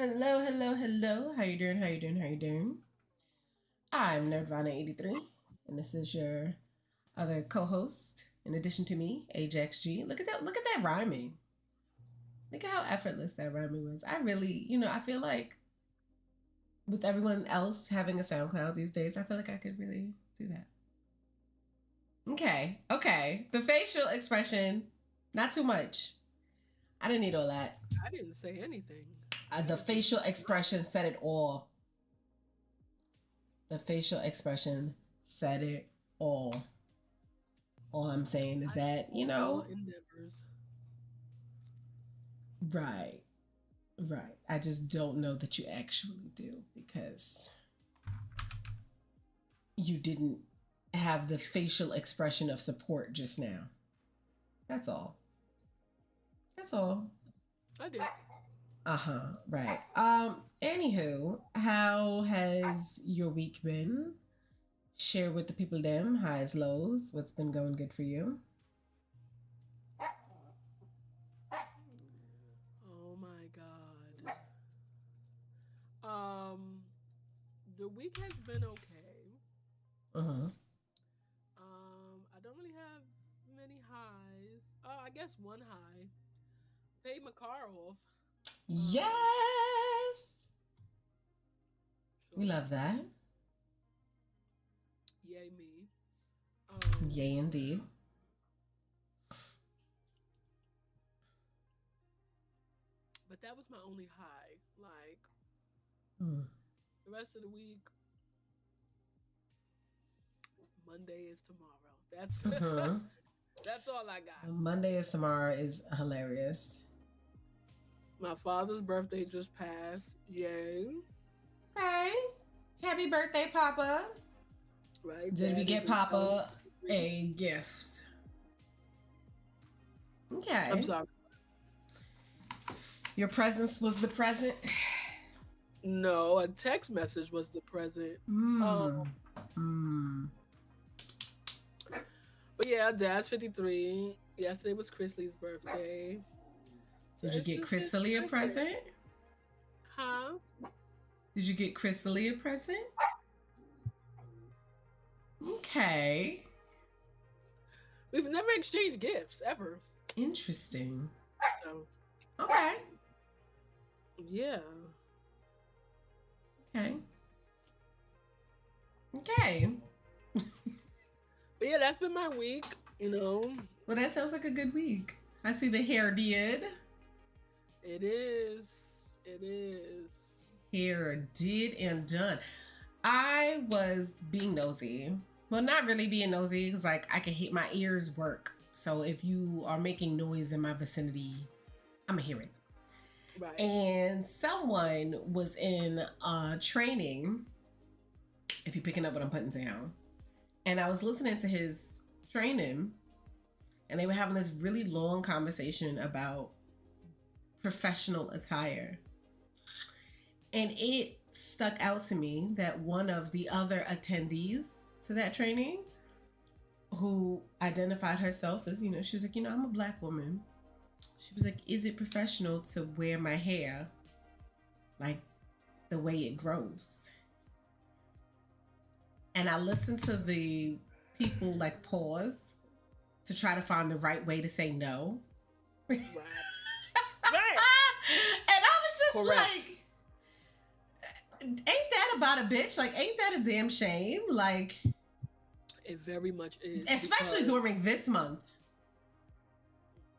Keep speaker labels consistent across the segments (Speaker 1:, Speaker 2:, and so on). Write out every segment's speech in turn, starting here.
Speaker 1: Hello, hello, hello. How you doing? How you doing? How you doing? I'm Nerdvana83, and this is your other co-host. In addition to me, AJXG. Look at that! Look at that rhyming. Look at how effortless that rhyming was. I really, I feel like with everyone else having a SoundCloud these days, I feel like I could really do that. Okay, okay. The facial expression, not too much. I didn't need all that.
Speaker 2: I didn't say anything.
Speaker 1: The facial expression said it all. The facial expression said it all. All I'm saying is
Speaker 2: I
Speaker 1: that,
Speaker 2: support all endeavors.
Speaker 1: right, right. I just don't know that you actually do because you didn't have the facial expression of support just now. That's all. That's all.
Speaker 2: I did.
Speaker 1: Uh-huh. Right. Anywho, how has your week been? Share with the people them highs, lows, what's been going good for you?
Speaker 2: Oh my god. Um, the week has been okay.
Speaker 1: Uh-huh.
Speaker 2: I don't really have many highs. Oh, I guess one high. Paid my car off. Um,
Speaker 1: Yes. We
Speaker 2: so
Speaker 1: love that.
Speaker 2: yay me. Um,
Speaker 1: Yay indeed.
Speaker 2: but that was my only high. Like
Speaker 1: Mm.
Speaker 2: the rest of the week, Monday is tomorrow. That's
Speaker 1: Uh-huh.
Speaker 2: that's all I got.
Speaker 1: Monday is tomorrow is hilarious.
Speaker 2: My father's birthday just passed. Yay.
Speaker 1: Okay. Happy birthday, Papa.
Speaker 2: Right?
Speaker 1: Did we
Speaker 2: Dad is
Speaker 1: get
Speaker 2: in town.
Speaker 1: Papa a gift?
Speaker 2: I'm
Speaker 1: Okay.
Speaker 2: sorry.
Speaker 1: Your presence was the present.
Speaker 2: No, a text message was the present. Um,
Speaker 1: Mmm. Mmm.
Speaker 2: but yeah, Dad's 53. Yesterday was Chrisley's birthday. So
Speaker 1: Did you get
Speaker 2: it's
Speaker 1: Crystal a
Speaker 2: okay.
Speaker 1: present?
Speaker 2: Huh?
Speaker 1: Did you get Crystal a present? Okay.
Speaker 2: We've never exchanged gifts ever.
Speaker 1: Interesting.
Speaker 2: So
Speaker 1: Okay.
Speaker 2: yeah.
Speaker 1: Okay. Okay.
Speaker 2: But yeah, that's been my week, you know.
Speaker 1: Well, that sounds like a good week. I see the hair did.
Speaker 2: It is. It is.
Speaker 1: Hair did and done. I was being nosy. Well, not really being nosy because, like, I can hear my ears work. So if you are making noise in my vicinity, I'm gonna hear it.
Speaker 2: Right.
Speaker 1: And someone was in training. If you're picking up what I'm putting down, and I was listening to his training, and they were having this really long conversation about professional attire. And it stuck out to me that one of the other attendees to that training, who identified herself as, she was like, I'm a Black woman. She was like, is it professional to wear my hair like the way it grows? And I listened to the people like pause to try to find the right way to say no.
Speaker 2: Right.
Speaker 1: Right. And I was just
Speaker 2: Correct.
Speaker 1: like, ain't that about a bitch? Like, ain't that a damn shame? Like,
Speaker 2: it very much is.
Speaker 1: Especially during this month.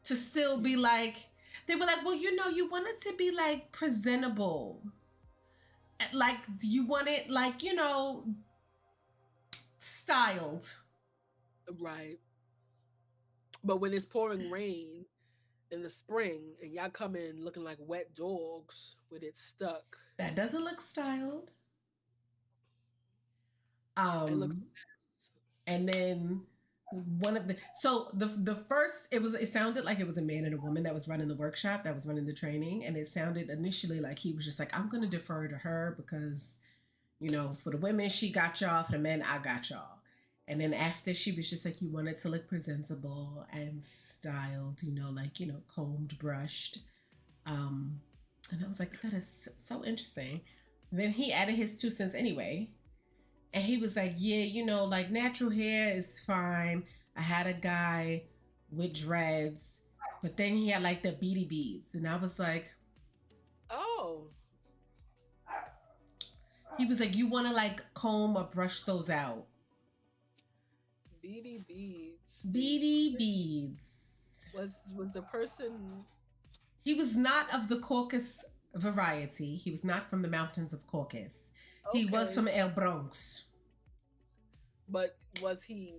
Speaker 1: To still be like, they were like, well, you want it to be like presentable. Like, you want it like, styled.
Speaker 2: Right. But when it's pouring rain in the spring and y'all come in looking like wet dogs with it stuck.
Speaker 1: That doesn't look styled.
Speaker 2: It looks
Speaker 1: And then one of the first, it sounded like it was a man and a woman that was running the workshop, that was running the training, and it sounded initially like he was just like, I'm gonna defer to her because for the women she got y'all, for the men I got y'all. And then after, she was just like, you want it to look presentable and styled, like combed, brushed. And And I was like, that is so interesting. Then he added his 2 cents anyway. And he was like, yeah, like natural hair is fine. I had a guy with dreads, but then he had like the beady beads. And I was like,
Speaker 2: oh.
Speaker 1: He was like, you want to like comb or brush those out?
Speaker 2: Beady beads.
Speaker 1: Beady beads.
Speaker 2: Was the person...
Speaker 1: He was not of the Caucasus variety. He was not from the mountains of Caucasus. Okay. He was from El Bronx.
Speaker 2: But was he...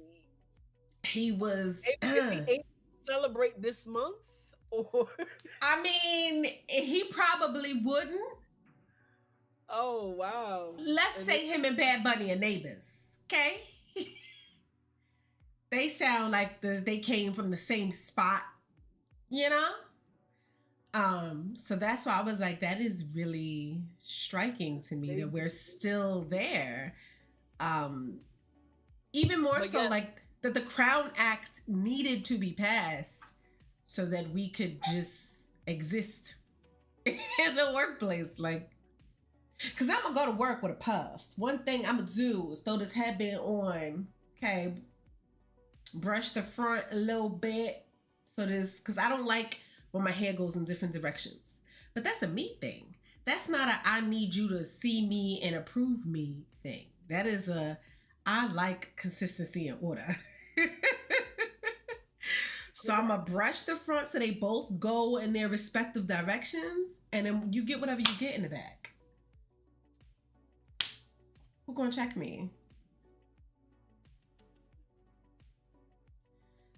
Speaker 1: He was...
Speaker 2: Is he able to celebrate this month? Or...
Speaker 1: I mean, he probably wouldn't.
Speaker 2: Oh, wow.
Speaker 1: Let's say him and Bad Bunny are neighbors, okay? They sound like they came from the same spot, So that's why I was like, that is really striking to me that we're still there. Even more so, like, that the Crown Act needed to be passed so that we could just exist in the workplace, like. Because I'm going to go to work with a puff. One thing I'm going to do is throw this headband on, okay? Brush the front a little bit. Because I don't like when my hair goes in different directions. But that's a me thing. That's not a I need you to see me and approve me thing. That is I like consistency and order. So I'm going to brush the front so they both go in their respective directions. And then you get whatever you get in the back. Who gonna check me?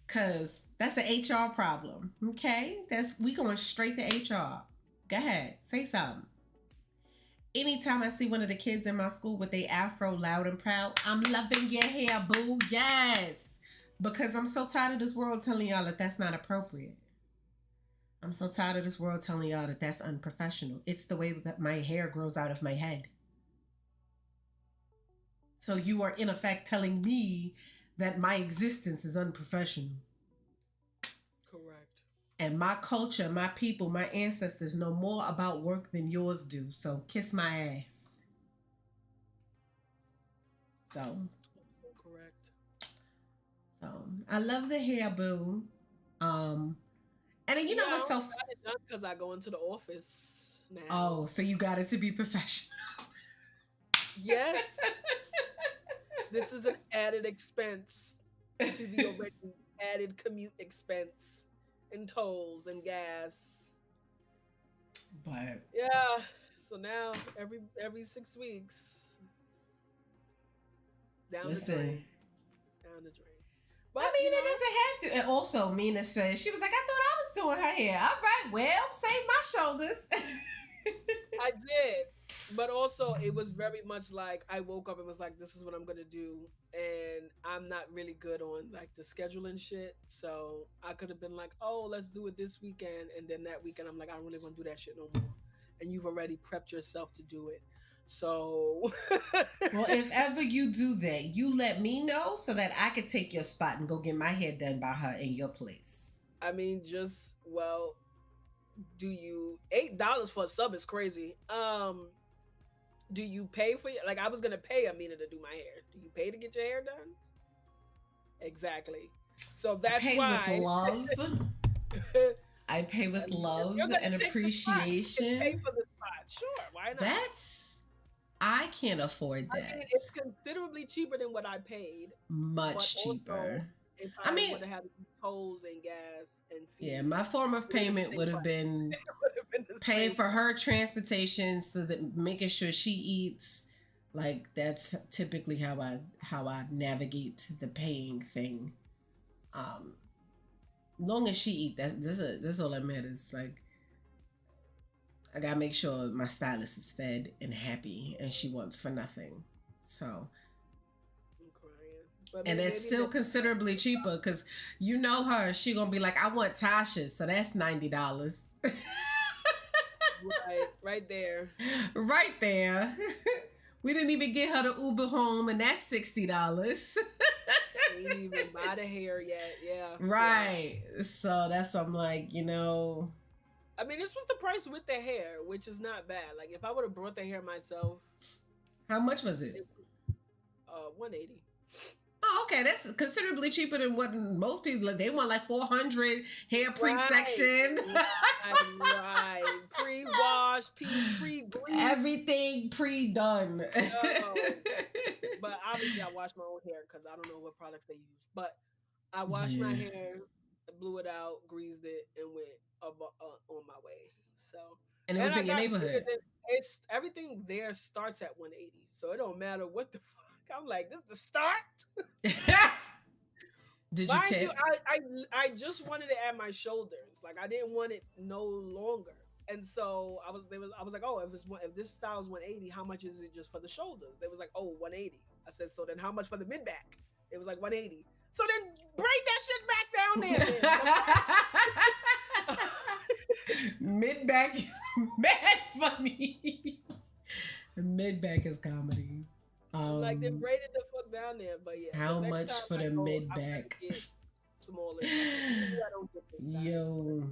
Speaker 1: Cause that's an HR problem. Okay? We going straight to HR. Go ahead. Say something. Anytime I see one of the kids in my school with their afro loud and proud, I'm loving your hair, boo. Yes. Because I'm so tired of this world telling y'all that that's not appropriate. I'm so tired of this world telling y'all that that's unprofessional. It's the way that my hair grows out of my head. So you are in effect telling me that my existence is unprofessional.
Speaker 2: Correct.
Speaker 1: And my culture, my people, my ancestors know more about work than yours do. So kiss my ass. So.
Speaker 2: Correct.
Speaker 1: So I love the hair, boo. And then you know what's so?
Speaker 2: Because I go into the office now.
Speaker 1: Oh, so you got it to be professional.
Speaker 2: Yes. This is an added expense to the already added commute expense and tolls and gas.
Speaker 1: But
Speaker 2: yeah, so now every 6 weeks, down the drain. But
Speaker 1: I mean, it doesn't have to. And also, Mina said, she was like, I thought I was doing her hair. All right, well, save my shoulders.
Speaker 2: I did. But also, it was very much like I woke up and was like, this is what I'm going to do. And I'm not really good on like the scheduling shit. So I could have been like, oh, let's do it this weekend. And then that weekend, I'm like, I don't really want to do that shit no more. And you've already prepped yourself to do it. So.
Speaker 1: Well, if ever you do that, you let me know so that I could take your spot and go get my hair done by her in your place.
Speaker 2: I mean, do you $8 for a sub is crazy. Do you pay for like I was gonna pay Amina to do my hair? Do you pay to get your hair done? Exactly. So that's why.
Speaker 1: With love. I pay with love and appreciation.
Speaker 2: Pay for the spot, sure. Why not?
Speaker 1: I can't afford that.
Speaker 2: I mean, it's considerably cheaper than what I paid.
Speaker 1: Much cheaper.
Speaker 2: If I would have had tolls and gas and fees.
Speaker 1: Yeah, my form of payment would have been paying for her transportation, so that making sure she eats. Like that's typically how I navigate the paying thing. Long as she eat, that's all that matters. Like I gotta make sure my stylist is fed and happy, and she wants for nothing. So. And it's still considerably cheaper because you know her. She gonna be like, I want Tasha's, so that's $90.
Speaker 2: right there.
Speaker 1: Right there. We didn't even get her to Uber home, and that's $60.
Speaker 2: We didn't even buy the hair yet. Yeah.
Speaker 1: Right. Yeah. So that's what I'm like,
Speaker 2: I mean, this was the price with the hair, which is not bad. Like if I would have brought the hair myself,
Speaker 1: How much was it?
Speaker 2: it, 180.
Speaker 1: Oh, okay. That's considerably cheaper than what most people like. They want like 400 hair pre-section.
Speaker 2: Right. Pre-wash, pre-grease.
Speaker 1: Everything pre-done.
Speaker 2: No. But obviously, I wash my own hair because I don't know what products they use. But I washed my
Speaker 1: Yeah.
Speaker 2: hair, blew it out, greased it, and went on my way. So,
Speaker 1: And it
Speaker 2: and
Speaker 1: was
Speaker 2: I
Speaker 1: in your
Speaker 2: got
Speaker 1: neighborhood.
Speaker 2: it's everything there starts at 180, so it don't matter what the fuck. I'm like, this is the start.
Speaker 1: Did you
Speaker 2: Mind you,
Speaker 1: tip?
Speaker 2: I just wanted it at my shoulders. Like I didn't want it no longer. And so I was like, oh, if this style is 180, how much is it just for the shoulders? They was like, oh, 180. I said, so then how much for the mid back? It was like 180. So then break that shit back down there.
Speaker 1: Mid back is mad funny. Mid back is comedy.
Speaker 2: Like they braided the fuck down there, but yeah.
Speaker 1: How
Speaker 2: the next
Speaker 1: much
Speaker 2: time
Speaker 1: for
Speaker 2: I
Speaker 1: the
Speaker 2: go,
Speaker 1: mid
Speaker 2: I'm gonna
Speaker 1: back?
Speaker 2: get smaller. Maybe I don't get this size.
Speaker 1: Yo,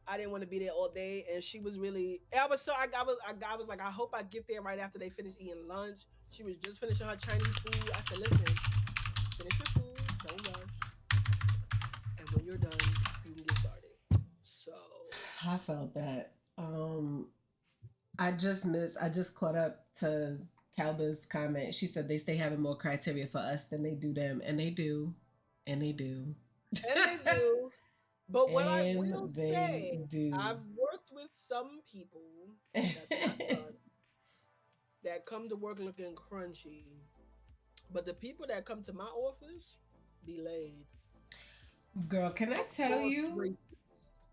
Speaker 2: I didn't want to be there all day, and she was really. I was so I was like, I hope I get there right after they finish eating lunch. She was just finishing her Chinese food. I said, listen, finish your food, don't rush, and when you're done, you can get started. So
Speaker 1: I felt that. I just caught up to Calba's comment. She said they stay having more criteria for us than they do them, and they do, and they do,
Speaker 2: and they do. But what I
Speaker 1: and
Speaker 2: will
Speaker 1: they
Speaker 2: say,
Speaker 1: do.
Speaker 2: I've worked with some people that's not done, that come to work looking crunchy, but the people that come to my office be laid.
Speaker 1: Girl, can I tell you?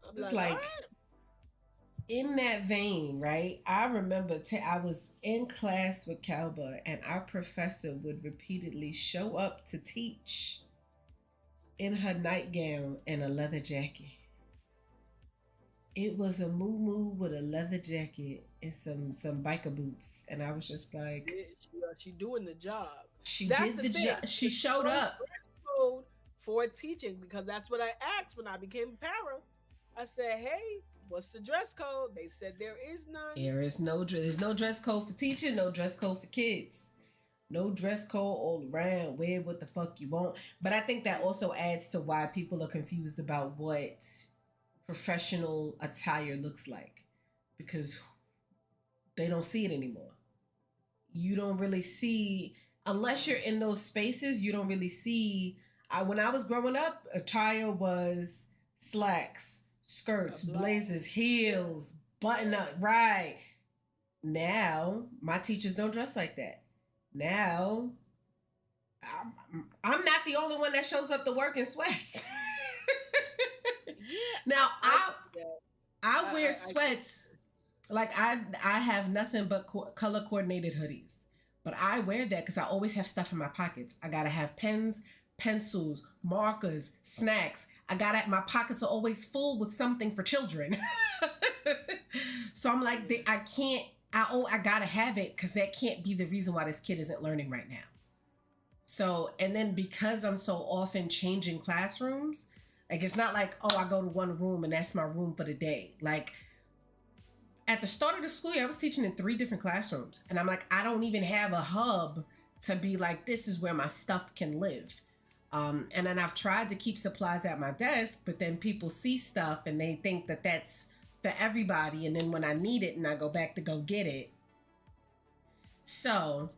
Speaker 2: I'm
Speaker 1: It's
Speaker 2: like,
Speaker 1: like
Speaker 2: what?
Speaker 1: in that vein, right? I remember I was in class with Calba, and our professor would repeatedly show up to teach in her nightgown and a leather jacket. It was a moo with a leather jacket and some biker boots, and I was just like,
Speaker 2: She doing the job.
Speaker 1: she
Speaker 2: That's
Speaker 1: did
Speaker 2: the
Speaker 1: the
Speaker 2: thing.
Speaker 1: job. She showed
Speaker 2: No
Speaker 1: up.
Speaker 2: dress code for teaching, because that's what I asked when I became para. I said, hey, what's the dress code? They said there is none.
Speaker 1: There's no dress code for teaching, no dress code for kids. No dress code all around. Wear what the fuck you want. But I think that also adds to why people are confused about what professional attire looks like, because they don't see it anymore. You don't really see, unless you're in those spaces, you don't really see. When I was growing up, attire was slacks, skirts, blazers, heels, button up. Right. Now, my teachers don't dress like that. Now, I'm not the only one that shows up to work in sweats. Now, I wear sweats. Like I have nothing but color coordinated hoodies, but I wear that because I always have stuff in my pockets. I gotta have pens, pencils, markers, snacks. My pockets are always full with something for children. So I'm like, I can't. I gotta have it because that can't be the reason why this kid isn't learning right now. So, and then because I'm so often changing classrooms, like it's not like, oh, I go to one room and that's my room for the day. Like at the start of the school year, I was teaching in 3 different classrooms. And I'm like, I don't even have a hub to be like, this is where my stuff can live. And then I've tried to keep supplies at my desk, but then people see stuff and they think that that's for everybody. And then when I need it and I go back to go get it. So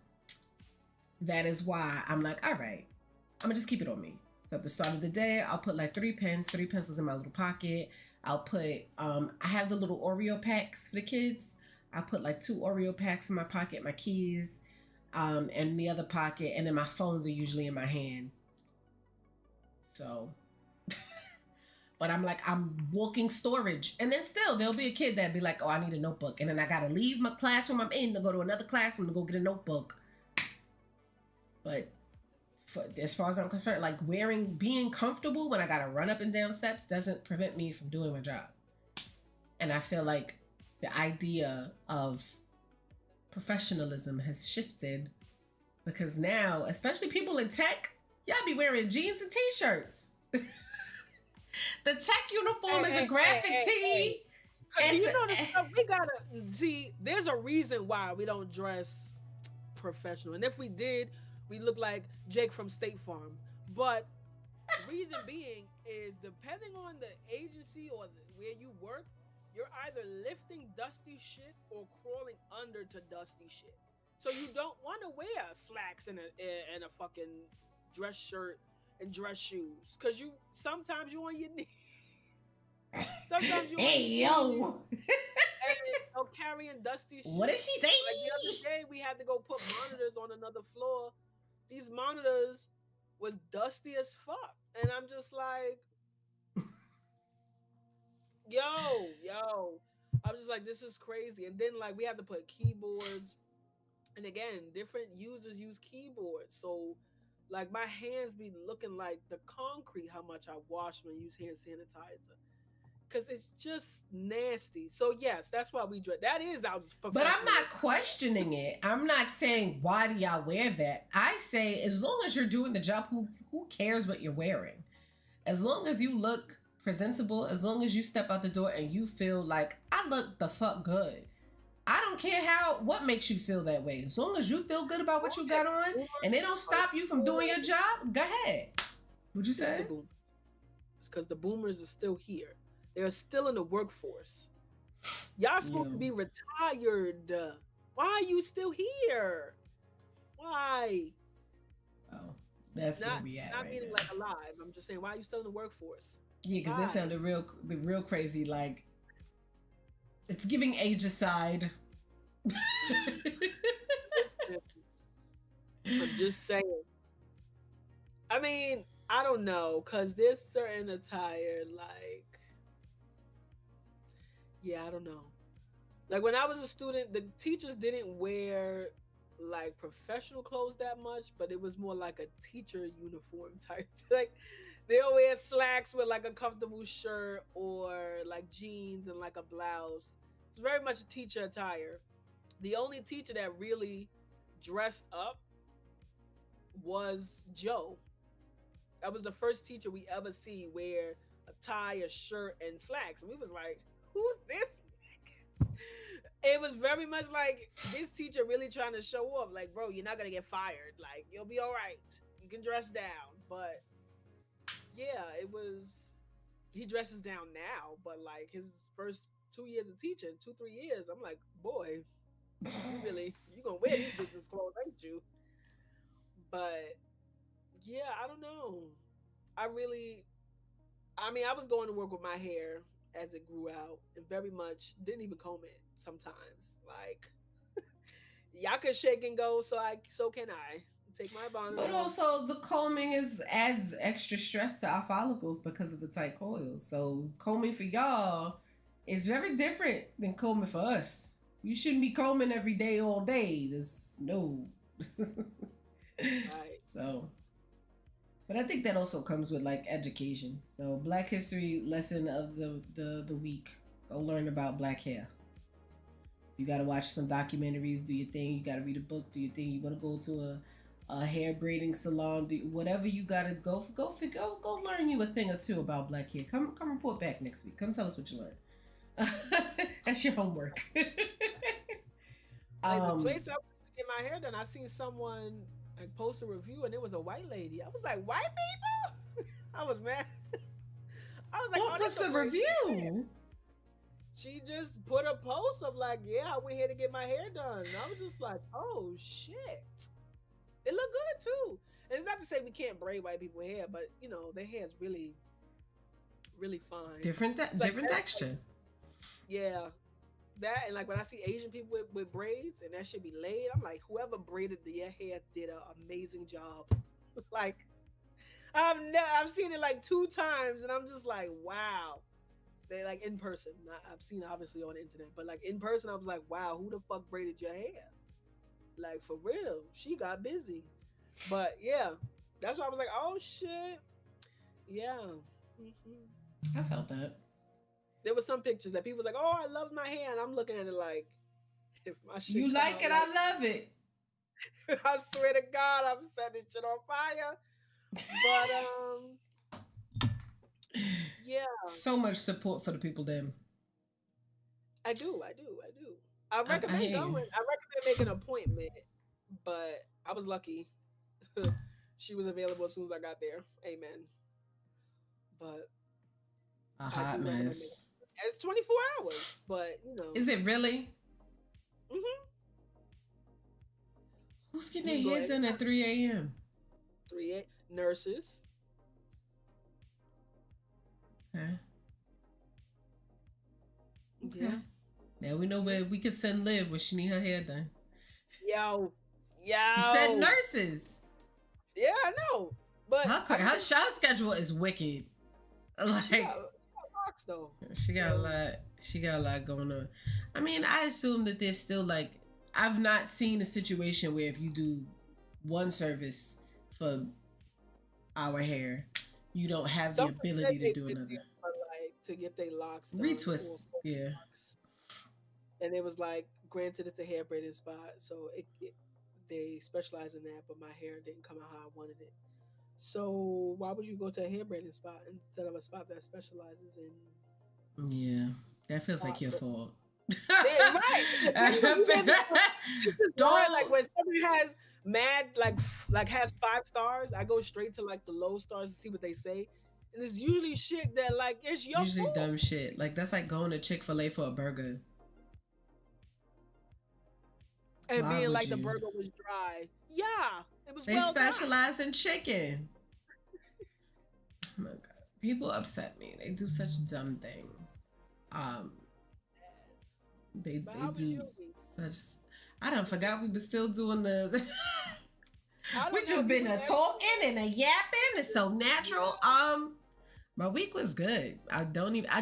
Speaker 1: that is why I'm like, all right, I'm gonna just keep it on me. So at the start of the day, I'll put like 3 pens, 3 pencils in my little pocket. I'll put, I have the little Oreo packs for the kids. I'll put like 2 Oreo packs in my pocket, my keys, and the other pocket. And then my phones are usually in my hand. So, but I'm like, I'm walking storage. And then still there'll be a kid that'd be like, oh, I need a notebook. And then I gotta leave my classroom I'm in to go to another classroom to go get a notebook. But as far as I'm concerned, like being comfortable when I gotta run up and down steps doesn't prevent me from doing my job. And I feel like the idea of professionalism has shifted because now, especially people in tech, y'all be wearing jeans and t-shirts. The tech uniform is a graphic tee.
Speaker 2: Cause you know the stuff we gotta see. There's a reason why we don't dress professional, and if we did, we look like Jake from State Farm. But reason being is depending on the agency or where you work, you're either lifting dusty shit or crawling under to dusty shit. So you don't want to wear slacks and a fucking dress shirt and dress shoes because you sometimes you on your knees. Sometimes you on
Speaker 1: Hey
Speaker 2: your knees
Speaker 1: yo,
Speaker 2: and or carrying dusty shit.
Speaker 1: what did she say?
Speaker 2: Like the other day, we had to go put monitors on another floor. These monitors was dusty as fuck, and I'm just like, yo. I was just like, this is crazy. And then like we had to put keyboards, and again, different users use keyboards, so like my hands be looking like the concrete. How much I wash when I use hand sanitizer. Cause it's just nasty. So yes, that's why we dress. That is our
Speaker 1: But I'm
Speaker 2: professional.
Speaker 1: not questioning it. I'm not saying why do y'all wear that. I say as long as you're doing the job, who cares what you're wearing? As long as you look presentable, as long as you step out the door and you feel like I look the fuck good. I don't care what makes you feel that way. As long as you feel good about what you got on and they don't stop you from doing your job, go ahead. What'd you say?
Speaker 2: It's because the boomers are still here. They're still in the workforce. Y'all supposed to be retired. Why are you still here? Why?
Speaker 1: Oh, that's where we at.
Speaker 2: Not
Speaker 1: right
Speaker 2: meaning
Speaker 1: now.
Speaker 2: like alive. I'm just saying, why are you still in the workforce?
Speaker 1: Yeah, because that sounded real crazy. Like it's giving age aside.
Speaker 2: I'm just saying. I mean, I don't know, cause there's certain attire like, yeah, I don't know. Like when I was a student, the teachers didn't wear like professional clothes that much, but it was more like a teacher uniform type. Like they'll wear slacks with like a comfortable shirt or like jeans and like a blouse. It's very much a teacher attire. The only teacher that really dressed up was Joe. That was the first teacher we ever see wear a tie, a shirt, and slacks. And we was like, who's this? It was very much like this teacher really trying to show off. Like, bro, you're not gonna get fired. Like, you'll be all right. You can dress down. But yeah, it was. He dresses down now, but like his first 2 years of teaching, 2-3 years, I'm like, boy, you gonna wear these business clothes, ain't you? But yeah, I don't know. I mean, I was going to work with my hair as it grew out and very much didn't even comb it sometimes. Like, y'all can shake and go, so can I. Take my bonnet
Speaker 1: But
Speaker 2: off.
Speaker 1: also the combing adds extra stress to our follicles because of the tight coils. So combing for y'all is very different than combing for us. You shouldn't be combing every day, all day. There's no.
Speaker 2: Right.
Speaker 1: So, but I think that also comes with like education. So Black History lesson of the week. Go learn about black hair. You got to watch some documentaries, do your thing. You got to read a book, do your thing. You want to go to a hair braiding salon, whatever you got to go learn you a thing or two about black hair. Come report back next week. Come tell us what you learned. That's your homework.
Speaker 2: Like the place I went to get my hair done, I seen someone like post a review and it was a white lady. I was like, white people? I was mad. I was like,
Speaker 1: what was the review?
Speaker 2: She just put a post of like, yeah, I went here to get my hair done. And I was just like, oh shit. It looked good too. And it's not to say we can't braid white people hair, but you know, their hair is really, really fine.
Speaker 1: Different texture.
Speaker 2: Yeah. That and like when I see Asian people with braids and that should be laid, I'm like, whoever braided their hair did an amazing job. Like I've seen it like 2 times and I'm just like, wow. They like in person. I've seen it obviously on the internet, but like in person, I was like, wow, who the fuck braided your hair? Like for real, she got busy. But yeah, that's why I was like, oh shit, yeah. Mm-hmm.
Speaker 1: I felt that.
Speaker 2: There was some pictures that people was like, oh, I love my hair, and I'm looking at it like, if my shit
Speaker 1: you like it, I love it.
Speaker 2: I swear to God, I'm setting this shit on fire. But yeah,
Speaker 1: so much support for the people then.
Speaker 2: I do, I do, I do. I
Speaker 1: I
Speaker 2: recommend
Speaker 1: hear you.
Speaker 2: going. I recommend making an appointment, but I was lucky. She was available as soon as I got there. Amen. But
Speaker 1: A
Speaker 2: I
Speaker 1: hot
Speaker 2: do recommend making.
Speaker 1: mess.
Speaker 2: It's 24 hours, but you know,
Speaker 1: Is it really?
Speaker 2: hmm
Speaker 1: Who's getting
Speaker 2: you can
Speaker 1: their
Speaker 2: go
Speaker 1: heads in
Speaker 2: anytime.
Speaker 1: at 3 a.m.?
Speaker 2: 3 nurses.
Speaker 1: Okay. Okay.
Speaker 2: Yeah,
Speaker 1: Now we know
Speaker 2: yeah.
Speaker 1: where we can send Liv when she need her hair done.
Speaker 2: Yo,
Speaker 1: You said
Speaker 2: yo.
Speaker 1: nurses.
Speaker 2: Yeah, I know. But I
Speaker 1: Her
Speaker 2: mean,
Speaker 1: shot schedule is wicked. Like
Speaker 2: she got locks though.
Speaker 1: she got a
Speaker 2: So
Speaker 1: lot. She got a lot going on. I mean, I assume that there's still like I've not seen a situation where if you do one service for our hair, you don't have the
Speaker 2: someone said
Speaker 1: ability to
Speaker 2: they
Speaker 1: do
Speaker 2: did
Speaker 1: another.
Speaker 2: it for like to get their locks done or
Speaker 1: Retwists. Yeah.
Speaker 2: locks. And it was like, granted, it's a hair braiding spot, so they specialize in that. But my hair didn't come out how I wanted it. So why would you go to a hair braiding spot instead of a spot that specializes in
Speaker 1: Yeah. That feels like your
Speaker 2: locks?
Speaker 1: fault.
Speaker 2: Yeah, right. Especially when you live in this is why, like
Speaker 1: Don't
Speaker 2: when somebody has mad like has 5 stars, I go straight to like the low stars to see what they say. And it's usually shit that like it's your
Speaker 1: usually
Speaker 2: fault.
Speaker 1: dumb shit. Like that's like going to Chick-fil-A for a burger.
Speaker 2: And
Speaker 1: Why
Speaker 2: being
Speaker 1: would
Speaker 2: like the
Speaker 1: you?
Speaker 2: burger was dry. Yeah, it was
Speaker 1: They
Speaker 2: well done.
Speaker 1: specialize in chicken. Oh my god. People upset me. They do such dumb things. Um
Speaker 2: But
Speaker 1: they
Speaker 2: how was
Speaker 1: do
Speaker 2: your week?
Speaker 1: such I don't forgot we were still doing the
Speaker 2: I
Speaker 1: we
Speaker 2: don't know.
Speaker 1: just been
Speaker 2: People
Speaker 1: a
Speaker 2: ask
Speaker 1: talking and a yapping. It's so natural.
Speaker 2: yeah.
Speaker 1: My week was good. I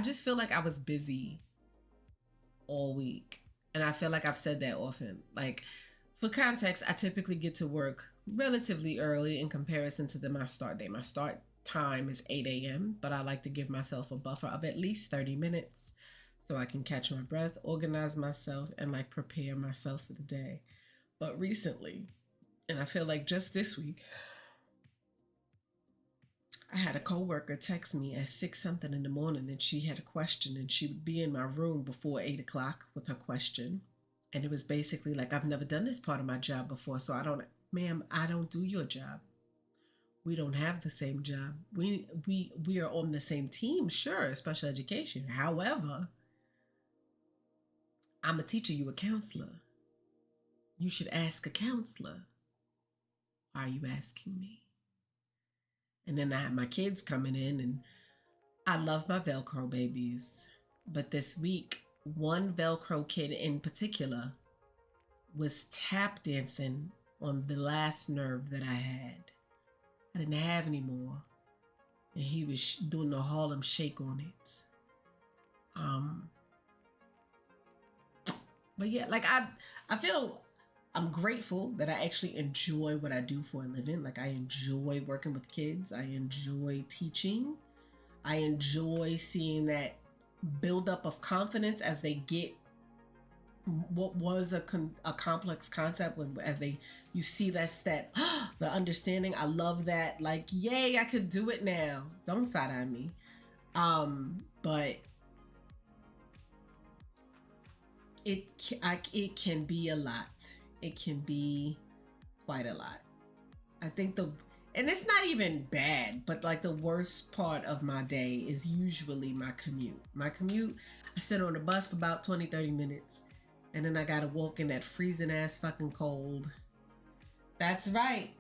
Speaker 1: just feel like I was busy all week. And I feel like I've said that often. Like, for context, I typically get to work relatively early in comparison to my start day. My start time is 8 a.m., but I like to give myself a buffer of at least 30 minutes so I can catch my breath, organize myself, and like prepare myself for the day. But recently, and I feel like just this week, I had a coworker text me at 6 something in the morning and she had a question and she would be in my room before 8 o'clock with her question. And it was basically like, I've never done this part of my job before, so ma'am, I don't do your job. We don't have the same job. We are on the same team, sure, special education. However, I'm a teacher, you a counselor. You should ask a counselor. Why are you asking me? And then I had my kids coming in, and I love my Velcro babies. But this week, one Velcro kid in particular was tap dancing on the last nerve that I had. I didn't have any more. And he was doing the Harlem Shake on it. But yeah, like I feel I'm grateful that I actually enjoy what I do for a living. Like I enjoy working with kids. I enjoy teaching. I enjoy seeing that buildup of confidence as they get what was a complex concept when as they you see that the understanding. I love that. Like, yay, I could do it now. Don't side eye me. But it can be a lot. It can be quite a lot. I think and it's not even bad, but like the worst part of my day is usually my commute. I sit on the bus for about 20-30 minutes and then I gotta walk in that freezing ass fucking cold. That's right.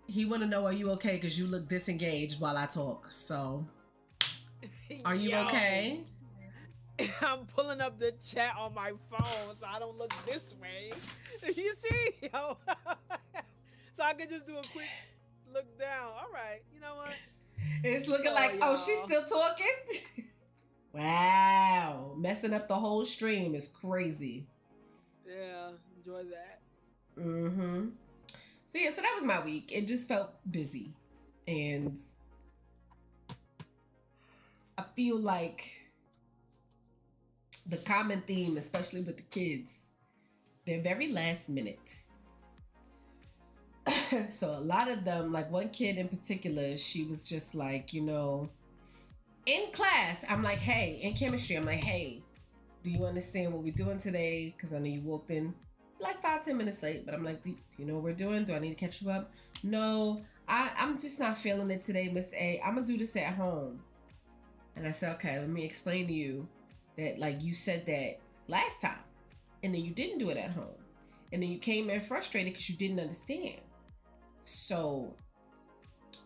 Speaker 1: He wanna know, are you okay? Because you look disengaged while I talk. So are you
Speaker 2: Yo,
Speaker 1: okay?
Speaker 2: I'm pulling up the chat on my phone so I don't look this way. You see? Yo. So I can just do a quick look down. All right. You know what?
Speaker 1: It's looking like,
Speaker 2: y'all.
Speaker 1: she's still talking? Wow. Messing up the whole stream is crazy.
Speaker 2: Yeah, enjoy that.
Speaker 1: Mm-hmm. So yeah, so that was my week. It just felt busy. And I feel like the common theme, especially with the kids, they're very last minute. So a lot of them, like one kid in particular, she was just like, in class, I'm like, hey, in chemistry, I'm like, hey, do you understand what we're doing today? Because I know you walked in like 5, 10 minutes late, but I'm like, do you know what we're doing? Do I need to catch you up? No, I'm just not feeling it today, Miss A. I'm gonna do this at home. And I said, okay, let me explain to you that like you said that last time, and then you didn't do it at home, and then you came in frustrated because you didn't understand. So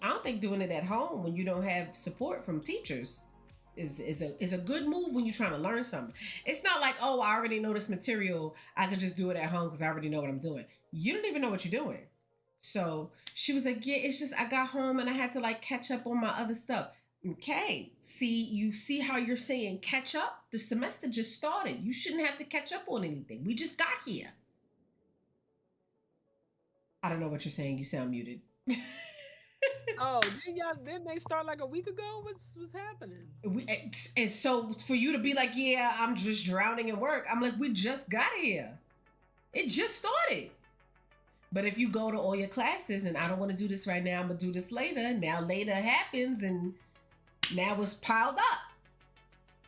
Speaker 1: I don't think doing it at home when you don't have support from teachers is a good move when you're trying to learn something. It's not like, oh, I already know this material, I could just do it at home because I already know what I'm doing. You don't even know what you're doing. So she was like, yeah, it's just I got home and I had to like catch up on my other stuff. Okay, you see how you're saying catch up? The semester just started. You shouldn't have to catch up on anything. We just got here. I don't know what you're saying. You sound muted.
Speaker 2: Oh, didn't they start like a week ago? What's happening?
Speaker 1: And so for you to be like, yeah, I'm just drowning in work. I'm like, we just got here. It just started. But if you go to all your classes and I don't want to do this right now, I'm gonna do this later. Now later happens and now it's piled up.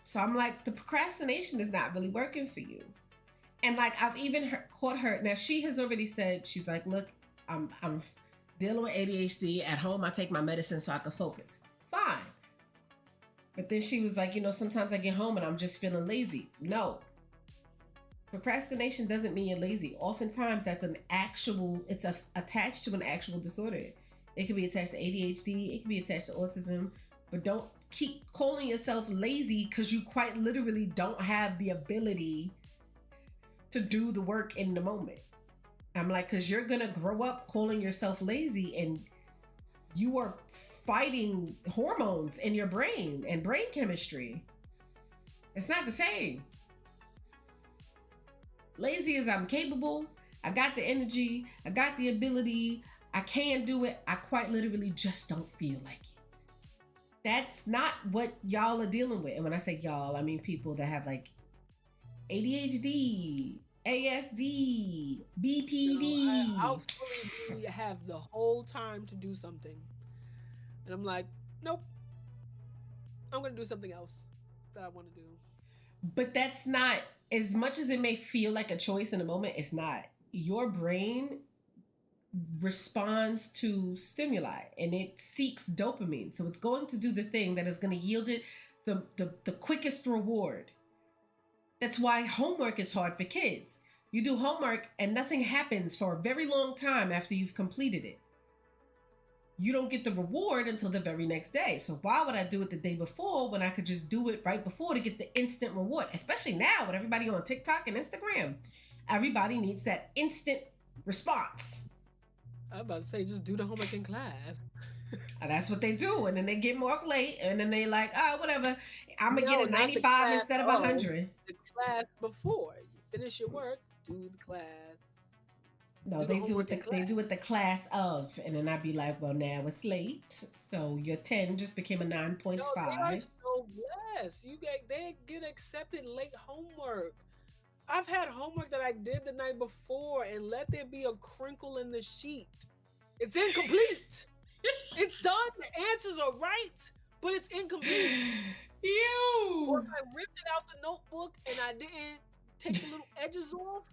Speaker 1: So I'm like, the procrastination is not really working for you. And like I've even caught her. Now she has already said, she's like, look, I'm dealing with ADHD. At home, I take my medicine so I can focus. Fine. But then she was like, sometimes I get home and I'm just feeling lazy. No. Procrastination doesn't mean you're lazy. Oftentimes that's it's attached to an actual disorder. It can be attached to ADHD. It can be attached to autism. But don't keep calling yourself lazy because you quite literally don't have the ability to do the work in the moment. I'm like, because you're going to grow up calling yourself lazy and you are fighting hormones in your brain and brain chemistry. It's not the same. Lazy is I'm capable, I got the energy, I got the ability, I can do it, I quite literally just don't feel like it. That's not what y'all are dealing with. And when I say y'all, I mean people that have like ADHD, ASD, BPD.
Speaker 2: I'll fully have the whole time to do something. And I'm like, nope. I'm going to do something else that I want to do.
Speaker 1: But that's not, as much as it may feel like a choice in the moment, it's not. Your brain responds to stimuli and it seeks dopamine. So it's going to do the thing that is going to yield it the quickest reward. That's why homework is hard for kids. You do homework and nothing happens for a very long time after you've completed it. You don't get the reward until the very next day. So why would I do it the day before when I could just do it right before to get the instant reward? Especially now with everybody on TikTok and Instagram. Everybody needs that instant response.
Speaker 2: I was about to say, just do the homework in class.
Speaker 1: That's what they do. And then they get marked late and then they like, whatever. I'm going to get a 95 instead of 100.
Speaker 2: The class before. You finish your work, do the class.
Speaker 1: No, they do it the class of, and then I'd be like, well, now it's late, so your 10 just became a 9.5.
Speaker 2: No, they are so blessed. They get accepted late homework. I've had homework that I did the night before, and let there be a crinkle in the sheet. It's incomplete. It's done. The answers are right, but it's incomplete. Or if I ripped it out the notebook and I didn't take the little edges off,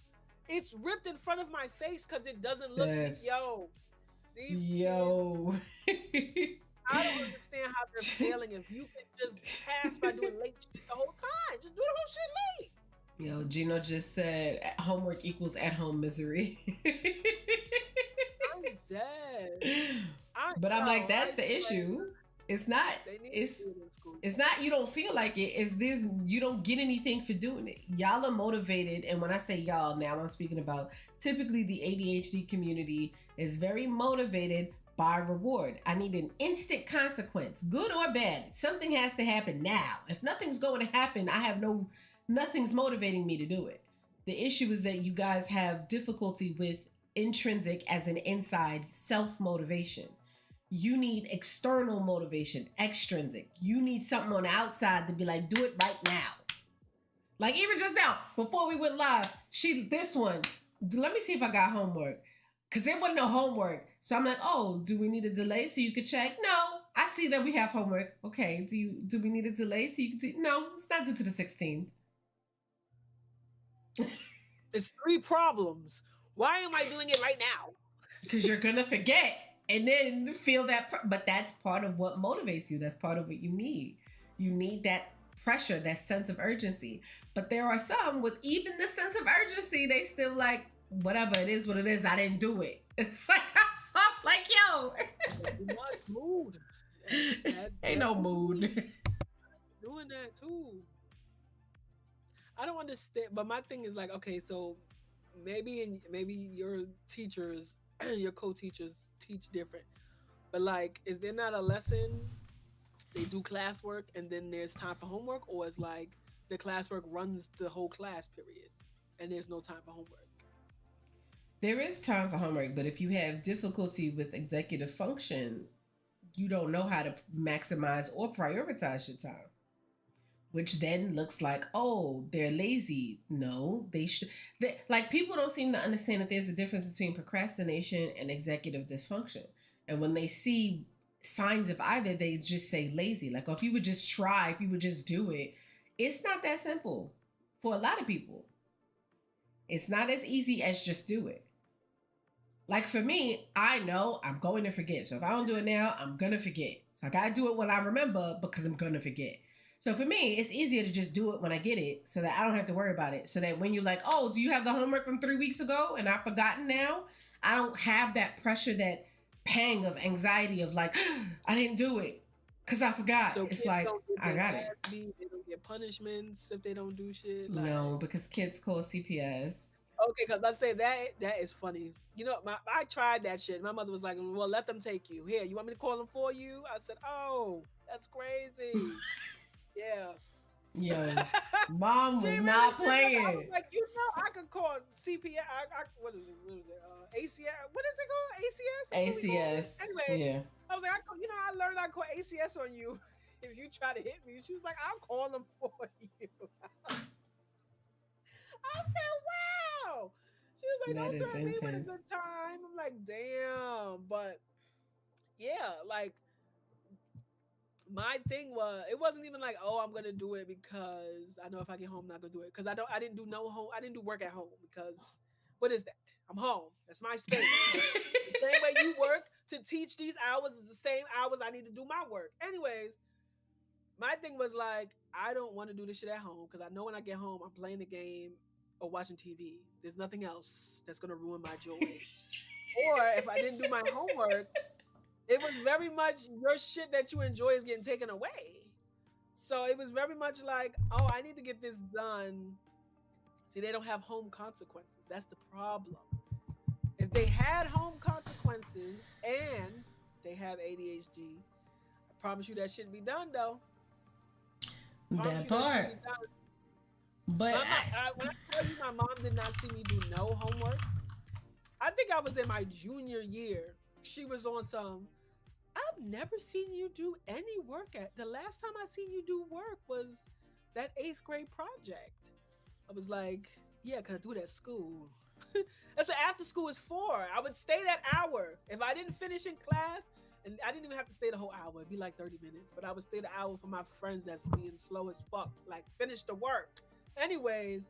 Speaker 2: it's ripped in front of my face because it doesn't look. These kids, I don't understand how they're failing. If you can just pass by doing late shit the whole time, just do the whole shit late.
Speaker 1: Yo, Gino just said homework equals at-home misery.
Speaker 2: I'm dead.
Speaker 1: I'm like, that's the issue. It's not. It's not you don't feel like it. It's this, you don't get anything for doing it. Y'all are motivated, and when I say y'all, now I'm speaking about typically the ADHD community is very motivated by reward. I need an instant consequence, good or bad. Something has to happen now. If nothing's going to happen, nothing's motivating me to do it. The issue is that you guys have difficulty with intrinsic as an inside self-motivation. You need external motivation, extrinsic. You need something on the outside to be like, do it right now. Like even just now, before we went live, let me see if I got homework. Cause there wasn't no homework. So I'm like, oh, do we need a delay so you could check? No, I see that we have homework. Okay, do we need a delay so you can do? No, it's not due to the 16th.
Speaker 2: It's 3 problems. Why am I doing it right now?
Speaker 1: Because you're gonna forget and then feel that but that's part of what motivates you. That's part of what you need. You need that pressure, that sense of urgency. But there are some with even the sense of urgency, they still like, whatever, it is what it is, I didn't do it. It's like, so I'm like, yo,
Speaker 2: Too much mood.
Speaker 1: ain't no mood.
Speaker 2: Doing that too. I don't understand, but my thing is like, okay, so maybe your teachers, your co-teachers teach different, but like, is there not a lesson they do classwork and then there's time for homework, or is like the classwork runs the whole class period and there's no time for homework?
Speaker 1: There is time for homework, but if you have difficulty with executive function, you don't know how to maximize or prioritize your time, which then looks like, oh, they're lazy. No, they should. Like, people don't seem to understand that there's a difference between procrastination and executive dysfunction. And when they see signs of either, they just say lazy. Like, oh, if you would just try, if you would just do it, it's not that simple for a lot of people. It's not as easy as just do it. Like for me, I know I'm going to forget. So if I don't do it now, I'm going to forget. So I got to do it when I remember because I'm going to forget. So for me, it's easier to just do it when I get it so that I don't have to worry about it. So that when you're like, oh, do you have the homework from 3 weeks ago and I've forgotten now? I don't have that pressure, that pang of anxiety of like, I didn't do it because I forgot.
Speaker 2: So
Speaker 1: It's
Speaker 2: kids
Speaker 1: like,
Speaker 2: don't get
Speaker 1: I
Speaker 2: their
Speaker 1: got it.
Speaker 2: ass beat. They don't get punishments if they don't do shit.
Speaker 1: No,
Speaker 2: Like,
Speaker 1: because kids call CPS.
Speaker 2: okay, because I say that is funny. You know, I tried that shit. My mother was like, "Well, let them take you. Here, you want me to call them for you?" I said, "Oh, that's crazy." Yeah.
Speaker 1: Yo, mom
Speaker 2: She
Speaker 1: was
Speaker 2: really
Speaker 1: not
Speaker 2: did that. I was
Speaker 1: playing.
Speaker 2: like, I could call CPS. What is it? What is it? ACS. What is it called? ACS? That's what we call it.
Speaker 1: ACS.
Speaker 2: Anyway,
Speaker 1: Yeah.
Speaker 2: I was like, I learned I call ACS on you if you try to hit me. She was like, I'll call them for you. I said, wow. She was like,
Speaker 1: That
Speaker 2: don't
Speaker 1: is
Speaker 2: threaten me with a
Speaker 1: intense.
Speaker 2: good time. I'm like, damn. But yeah, like my thing was, it wasn't even like, oh, I'm gonna do it because I know if I get home, I'm not gonna do it because I didn't do no home, I didn't do work at home because what is that? I'm home. That's my space. The same way you work to teach these hours is the same hours I need to do my work. Anyways, my thing was like, I don't want to do this shit at home because I know when I get home, I'm playing the game or watching TV. There's nothing else that's gonna ruin my joy. Or if I didn't do my homework, it was very much your shit that you enjoy is getting taken away. So it was very much like, oh, I need to get this done. See, they don't have home consequences. That's the problem. If they had home consequences and they have ADHD, I promise you that shouldn't be done though. Promise
Speaker 1: That
Speaker 2: you that shouldn't be
Speaker 1: part.
Speaker 2: done.
Speaker 1: But
Speaker 2: When I tell you my mom did not see me do no homework, I think I was in my junior year. She was on some, I've never seen you do any work at. The last time I seen you do work was that 8th grade project. I was like, yeah, because I do it at school. That's what after school is for. I would stay that hour. If I didn't finish in class, and I didn't even have to stay the whole hour, it'd be like 30 minutes, but I would stay the hour for my friends that's being slow as fuck, like finish the work. Anyways,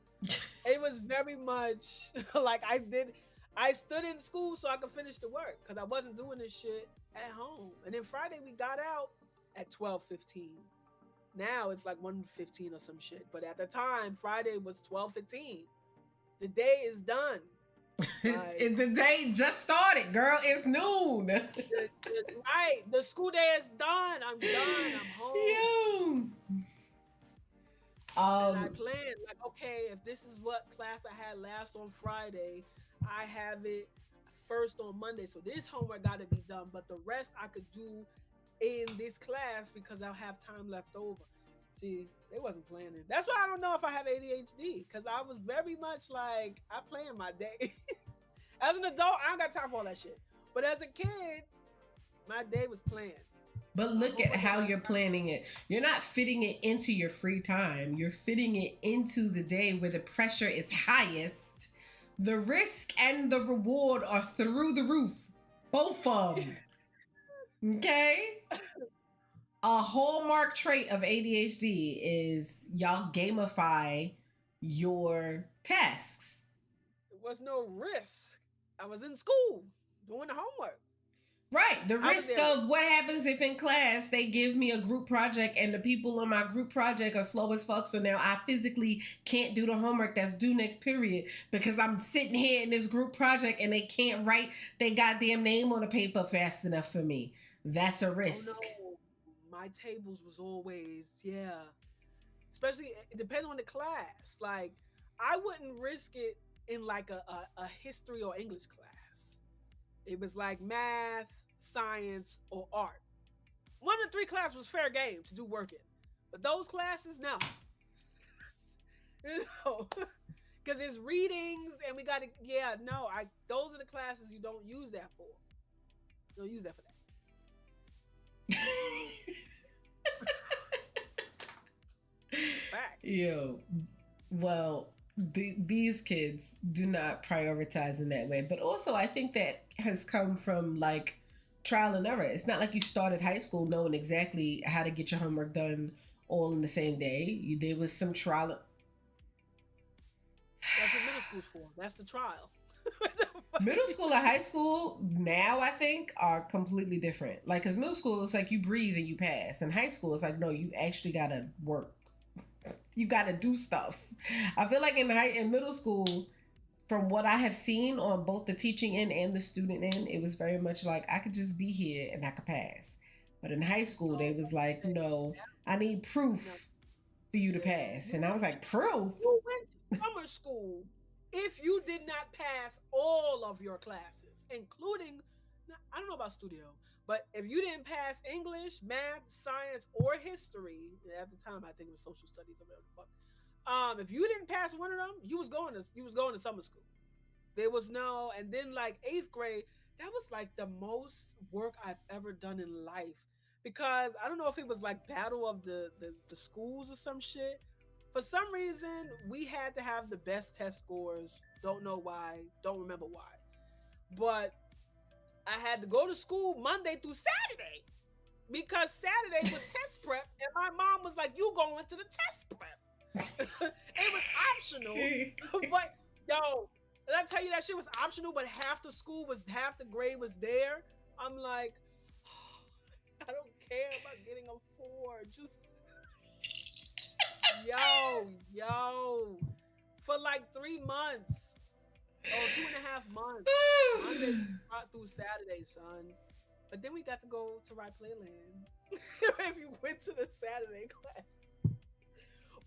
Speaker 2: it was very much like I stood in school so I could finish the work because I wasn't doing this shit at home. And then Friday we got out at 12:15. Now it's like 1:15 or some shit. But at the time, Friday was 12:15. The day is done. Like
Speaker 1: the day just started, girl. It's noon.
Speaker 2: right, the school day is done. I'm done. I'm home.
Speaker 1: Yo.
Speaker 2: And I
Speaker 1: Um,
Speaker 2: planned like, okay, if this is what class I had last on Friday, I have it first on Monday. So this homework got to be done, but the rest I could do in this class because I'll have time left over. See, they wasn't planning. That's why I don't know if I have ADHD because I was very much like I plan my day. As an adult, I don't got time for all that shit. But as a kid, my day was planned.
Speaker 1: but
Speaker 2: My
Speaker 1: look at
Speaker 2: homework
Speaker 1: how
Speaker 2: was
Speaker 1: you're planning it. You're not fitting it into your free time. You're fitting it into the day where the pressure is highest. The risk and the reward are through the roof. Both of them. Okay? A hallmark trait of ADHD is y'all gamify your tasks.
Speaker 2: It was no risk. I was in school doing the homework.
Speaker 1: Right. The
Speaker 2: I was
Speaker 1: risk
Speaker 2: there.
Speaker 1: of what happens if in class they give me a group project and the people on my group project are slow as fuck. So now I physically can't do the homework that's due next period because I'm sitting here in this group project and they can't write their goddamn name on the paper fast enough for me. That's a
Speaker 2: Oh
Speaker 1: risk.
Speaker 2: no, my tables was always, yeah. Especially it depends on the class. Like I wouldn't risk it in like a history or English class. It was like math, science, or art. One of the three classes was fair game to do work in, but those classes, no. You know, because it's readings and we got to, yeah, no. I those are the classes you don't use that for. You don't use that for that. Fact.
Speaker 1: Yo, well, these kids do not prioritize in that way. But also, I think that has come from like trial and error. It's not like you started high school knowing exactly how to get your homework done all in the same day. There was some trial.
Speaker 2: That's what middle school's for. That's the trial.
Speaker 1: Middle school and high school now, I think, are completely different. Like, because middle school is like you breathe and you pass, and high school is like, no, you actually gotta work. You gotta do stuff. I feel like in middle school, from what I have seen on both the teaching end and the student end, it was very much like I could just be here and I could pass. But in high school, they
Speaker 2: Oh,
Speaker 1: was like,
Speaker 2: okay.
Speaker 1: no, I need
Speaker 2: No,
Speaker 1: proof for you to
Speaker 2: yeah.
Speaker 1: pass. And I was like, proof?
Speaker 2: You went to summer school if you did not pass all of your classes, including, I don't know about studio, but if you didn't pass English, math, science, or history, at the time I think it was social studies or whatever the fuck. If you didn't pass one of them, you was going to summer school. There was no, and then like eighth grade, that was like the most work I've ever done in life because I don't know if it was like battle of the schools or some shit. For some reason, we had to have the best test scores. Don't know why. Don't remember why. But I had to go to school Monday through Saturday because Saturday was test prep, and my mom was like, "You going to the test prep?" It was optional, but yo, did I tell you that shit was optional? But half the grade was there. I'm like, I don't care about getting a four. Just yo, for like 3 months. Oh, 2.5 months. Monday through Saturday, son. But then we got to go to Rye Playland. If you went to the Saturday class.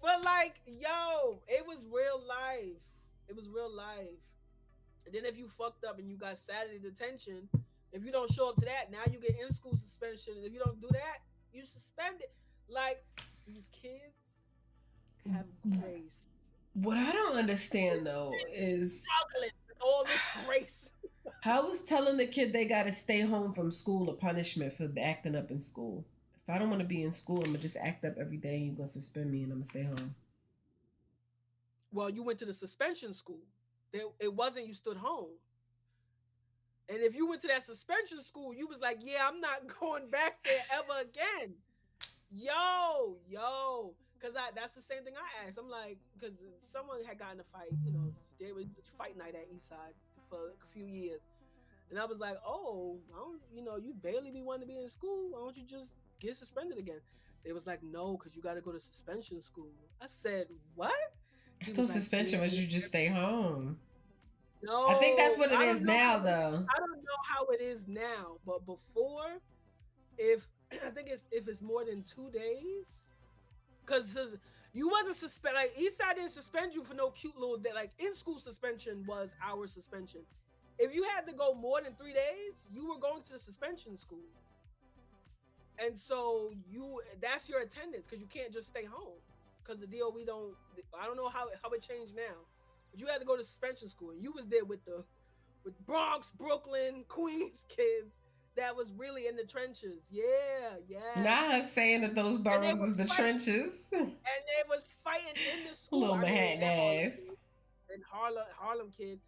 Speaker 2: But like, yo, it was real life. It was real life. And then if you fucked up and you got Saturday detention, if you don't show up to that, now you get in school suspension. And if you don't do that, you suspended. Like these kids have grace.
Speaker 1: What I don't understand though is
Speaker 2: Struggling with all this grace.
Speaker 1: how is telling the kid they gotta stay home from school a punishment for acting up in school? If I don't want to be in school, I'm gonna just act up every day. You're gonna suspend me, and I'm gonna stay home.
Speaker 2: Well, you went to the suspension school. It wasn't you stood home. And if you went to that suspension school, you was like, yeah, I'm not going back there ever again. Yo, because that's the same thing I asked. I'm like, because someone had gotten a fight, they were just fight night at Eastside for a few years. And I was like, oh, I don't, you barely be wanting to be in school. Why don't you just get suspended again? They was like, no, because you got to go to suspension school. I said, what?
Speaker 1: I
Speaker 2: He
Speaker 1: thought
Speaker 2: was like,
Speaker 1: suspension
Speaker 2: yeah.
Speaker 1: was you just stay home. I think that's
Speaker 2: No,
Speaker 1: what it
Speaker 2: I
Speaker 1: is
Speaker 2: don't know.
Speaker 1: now, though.
Speaker 2: I don't know how it is now, but before, if I think if it's more than 2 days, because you wasn't suspend like Eastside didn't suspend you for no cute little day. Like in school suspension was our suspension. If you had to go more than 3 days, you were going to the suspension school, and so that's your attendance because you can't just stay home because the deal we don't. I don't know how it changed now, but you had to go to suspension school, and you was there with Bronx, Brooklyn, Queens kids that was really in the trenches. Yeah, yes.
Speaker 1: Not us saying that those
Speaker 2: And they
Speaker 1: boroughs
Speaker 2: was
Speaker 1: is the
Speaker 2: fighting,
Speaker 1: trenches.
Speaker 2: and they was fighting in the school.
Speaker 1: Little
Speaker 2: I mean,
Speaker 1: Manhattan
Speaker 2: at Harlem,
Speaker 1: ass.
Speaker 2: and Harlem kids.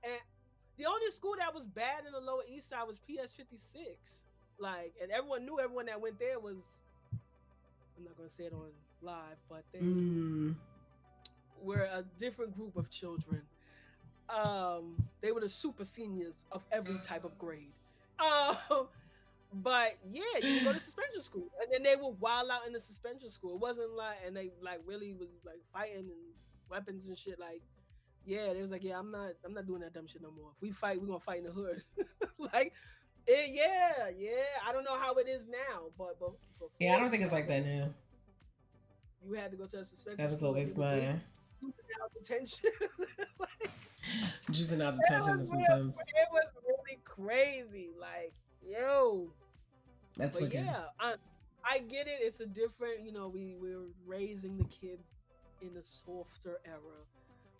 Speaker 2: And the only school that was bad in the Lower East Side was PS 56. Like, and everyone knew everyone that went there was. I'm not gonna say it on live, but they.
Speaker 1: Mm.
Speaker 2: were a different group of children. They were the super seniors of every type of grade. Um, but yeah, you would go to suspension school, and then they would wild out in the suspension school. It wasn't like, and they like really was like fighting and weapons and shit. Like, yeah, they was like, yeah, I'm not doing that dumb shit no more. If we fight, we're gonna fight in the hood. Like, yeah. I don't know how it is now, but
Speaker 1: Yeah, I
Speaker 2: before
Speaker 1: don't think it's like that now.
Speaker 2: you had to go to a suspension
Speaker 1: That was
Speaker 2: school.
Speaker 1: always my
Speaker 2: Juvenile detention. Like,
Speaker 1: juvenile detention is intense.
Speaker 2: it was really crazy. Like, yo.
Speaker 1: That's
Speaker 2: But
Speaker 1: wicked.
Speaker 2: yeah, I get it. It's a different, we're raising the kids in a softer era.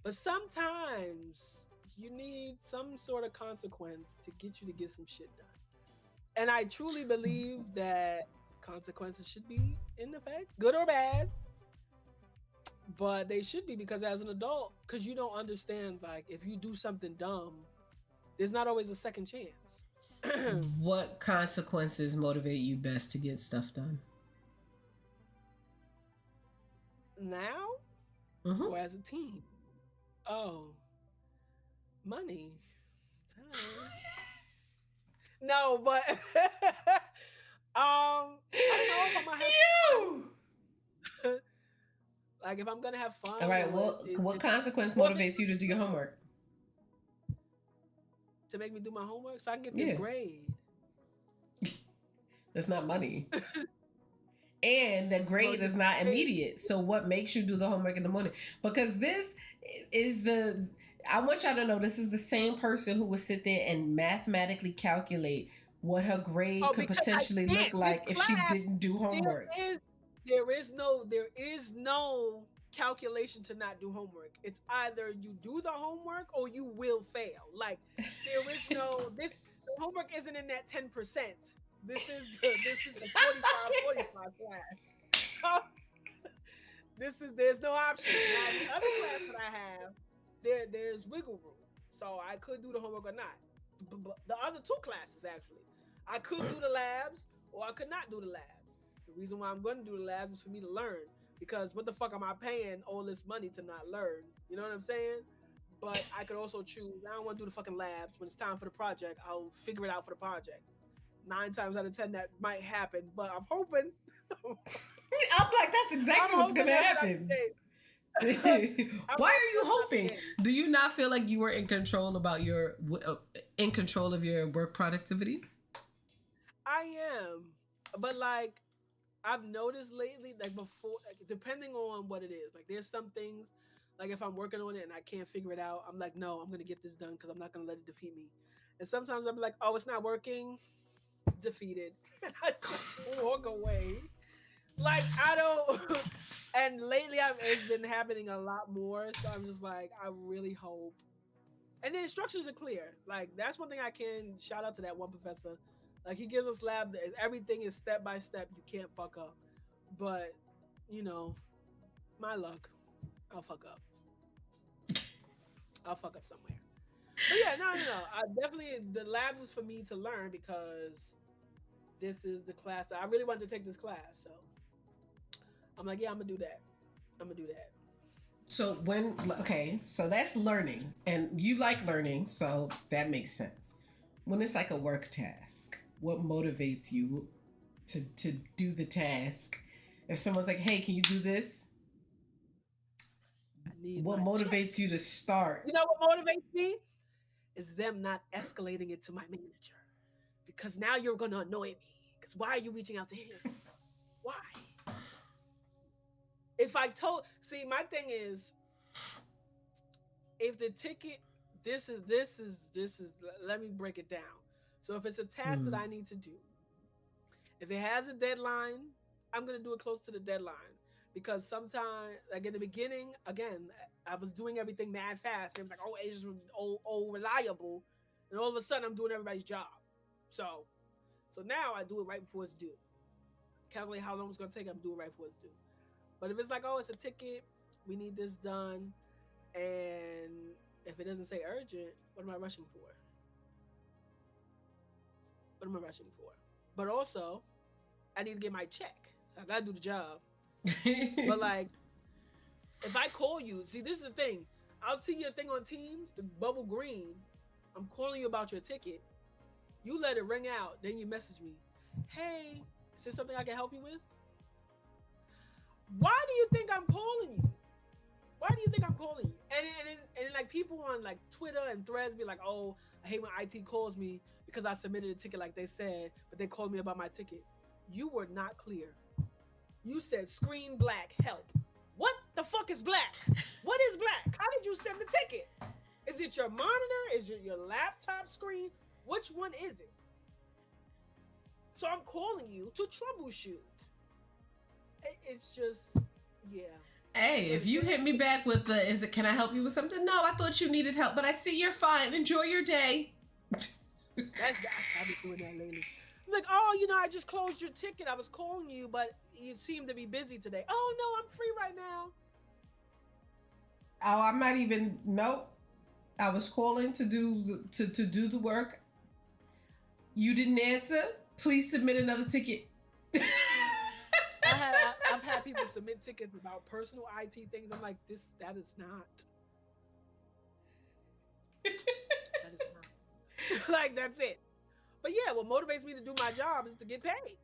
Speaker 2: But sometimes you need some sort of consequence to get you to get some shit done. And I truly believe that consequences should be in effect, good or bad. But they should be, because as an adult, because you don't understand, like, if you do something dumb, there's not always a second chance.
Speaker 1: What consequences motivate you best to get stuff done?
Speaker 2: Now
Speaker 1: Mm-hmm.
Speaker 2: or as a teen? Oh, money, time. No, but I don't know if I'm gonna have
Speaker 1: You.
Speaker 2: like, if I'm gonna have fun.
Speaker 1: All right.
Speaker 2: Or
Speaker 1: Well, what consequence
Speaker 2: well,
Speaker 1: motivates you to do your homework?
Speaker 2: to make me do my homework so I can get
Speaker 1: Yeah.
Speaker 2: this grade.
Speaker 1: That's not money. And the grade is not immediate. So what makes you do the homework in the morning? Because this is I want y'all to know, this is the same person who would sit there and mathematically calculate what her grade could potentially look like if she didn't do homework.
Speaker 2: There is no calculation to not do homework. It's either you do the homework or you will fail. Like, there is no the homework isn't in that 10%. This is the 45 class. There's no option. Now, the other class that I have, there's wiggle room. So I could do the homework or not. The other two classes, actually, I could do the labs or I could not do the labs. The reason why I'm going to do the labs is for me to learn. Because what the fuck am I paying all this money to not learn? You know what I'm saying? But I could also choose, I don't want to do the fucking labs. When it's time for the project, I'll figure it out for the project. 9 times out of 10 that might happen, but I'm hoping.
Speaker 1: I'm like, that's exactly what's gonna happen. Why are you hoping? Do you not feel like you were in control of your work productivity?
Speaker 2: I am, but like, I've noticed lately, like, before, like, depending on what it is, like, there's some things, like, if I'm working on it and I can't figure it out, I'm like, no, I'm gonna get this done because I'm not gonna let it defeat me. And sometimes I'm like, oh, it's not working. Defeated. I just walk away. Like, I don't. And lately, it's been happening a lot more. So I'm just like, I really hope. And the instructions are clear. Like, that's one thing I can shout out to that one professor. Like, he gives us lab. Everything is step by step. You can't fuck up. But, my luck, I'll fuck up. I'll fuck up somewhere. But yeah, no. I definitely, the labs is for me to learn, because this is the class I really wanted to take this class. So I'm like, yeah, I'm gonna do that.
Speaker 1: So so that's learning, and you like learning, so that makes sense. When it's like a work task, what motivates you to do the task? If someone's like, hey, can you do this? What motivates you to start?
Speaker 2: You know what motivates me? Is them not escalating it to my manager. Because now you're gonna annoy me. Because why are you reaching out to him? Why? If I see, my thing is, if the ticket, this is, let me break it down. So if it's a task that I need to do, if it has a deadline, I'm gonna do it close to the deadline. Because sometimes, like in the beginning, again, I was doing everything mad fast. It was like, oh, it's just reliable, and all of a sudden, I'm doing everybody's job. So now I do it right before it's due. Calculate how long it's gonna take. I'm doing it right before it's due. But if it's like, oh, it's a ticket, we need this done, and if it doesn't say urgent, what am I rushing for? But also, I need to get my check, so I gotta do the job. But like, If I call you, see, this is the thing. I'll see your thing on Teams, the bubble green. I'm calling you about your ticket. You let it ring out, then you message me. Hey, is there something I can help you with? Why do you think I'm calling you? Why do you think I'm calling you? And like people on like Twitter and Threads be like, oh, I hate when IT calls me because I submitted a ticket like they said, but they called me about my ticket. You were not clear. You said screen black, help. What the fuck is black? What is black? How did you send the ticket? Is it your monitor? Is it your laptop screen? Which one is it? So I'm calling you to troubleshoot. It's just, yeah.
Speaker 1: Hey, if you hit me back with the, can I help you with something? No, I thought you needed help, but I see you're fine. Enjoy your day.
Speaker 2: I've been doing that lately. I'm like, oh, I just closed your ticket. I was calling you, but you seem to be busy today. Oh, no, I'm free right now.
Speaker 1: Oh, I'm not even, nope. I was calling to do the work. You didn't answer. Please submit another ticket.
Speaker 2: I've had people submit tickets about personal IT things. I'm like, that is not. That is not. Like, that's it. But yeah, what motivates me to do my job is to get paid.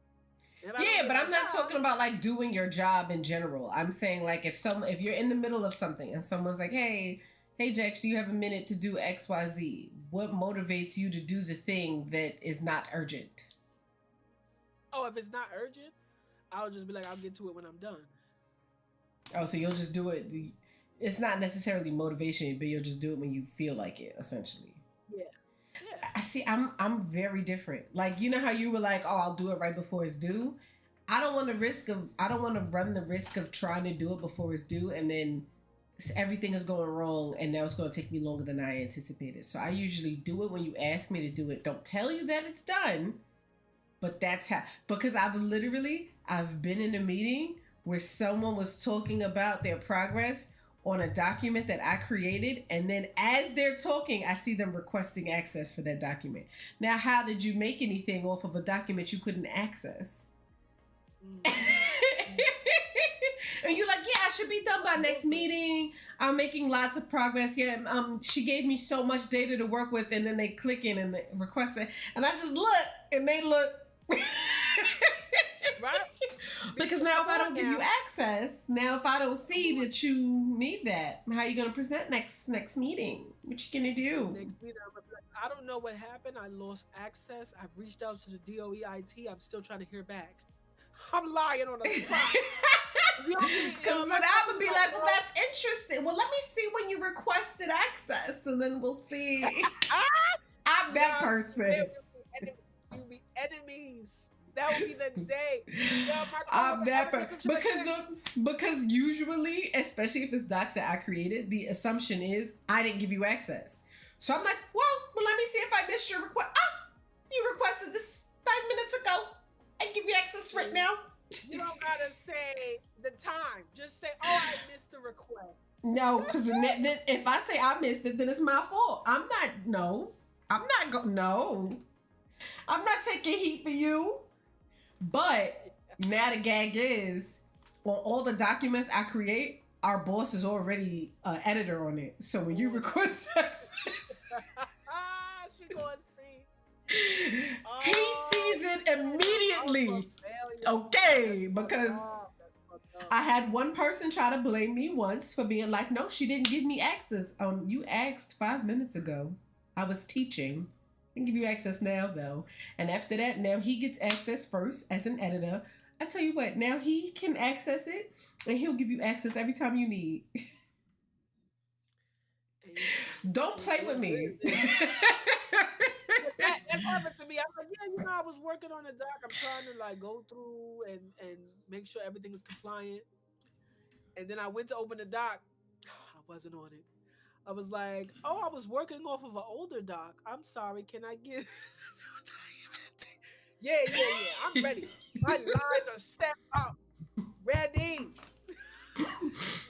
Speaker 1: Yeah, but I'm not talking about like doing your job in general. I'm saying like if you're in the middle of something and someone's like, hey Jax, do you have a minute to do XYZ? What motivates you to do the thing that is not urgent?
Speaker 2: Oh, if it's not urgent, I'll just be like, I'll get to it when I'm done.
Speaker 1: Oh, so you'll just do it. It's not necessarily motivation, but you'll just do it when you feel like it, essentially.
Speaker 2: Yeah.
Speaker 1: I see. I'm very different. Like, you know how you were like, oh, I'll do it right before it's due. I don't want to run the risk of trying to do it before it's due, and then everything is going wrong, and now it's going to take me longer than I anticipated. So I usually do it when you ask me to do it. Don't tell you that it's done, but that's how. Because I've been in a meeting where someone was talking about their progress on a document that I created, and then as they're talking, I see them requesting access for that document. Now, how did you make anything off of a document you couldn't access? And you're like, yeah, I should be done by next meeting. I'm making lots of progress. Yeah, she gave me so much data to work with, and then they click in and they request it, and I just look, and they look.
Speaker 2: Right?
Speaker 1: Because now if I don't give you access, now if I don't see that you need that, how are you going to present next meeting? What you going to do?
Speaker 2: Next meeting, I don't know what happened. I lost access. I've reached out to the DOE IT. I'm still trying to hear back. I'm lying on the spot.
Speaker 1: Because then I would be like, well, that's interesting. Well, let me see when you requested access, and then we'll see. I'm that person.
Speaker 2: You'll be enemies. That would be the day.
Speaker 1: I'm that person. Because usually, especially if it's docs that I created, the assumption is I didn't give you access. So I'm like, well, let me see if I missed your request. You requested this 5 minutes ago. I give you access right now.
Speaker 2: You don't gotta say the time. Just say, oh, I missed the request.
Speaker 1: No, because if I say I missed it, then it's my fault. I'm not taking heat for you. But now the gag is, on all the documents I create, our boss is already an editor on it. So when you request access,
Speaker 2: she gonna see.
Speaker 1: He sees it immediately. Okay, because I had one person try to blame me once for being like, no, she didn't give me access. You asked 5 minutes ago. I was teaching. I can give you access now, though. And after that, now he gets access first as an editor. I tell you what, now he can access it, and he'll give you access every time you need. Don't play with me.
Speaker 2: That's happened to me. I'm like, yeah, I was working on a doc. I'm trying to like go through and make sure everything is compliant. And then I went to open the doc. I wasn't on it. I was like, oh, I was working off of an older doc. I'm sorry. Can I get Yeah. I'm ready. My lines are set up. Ready.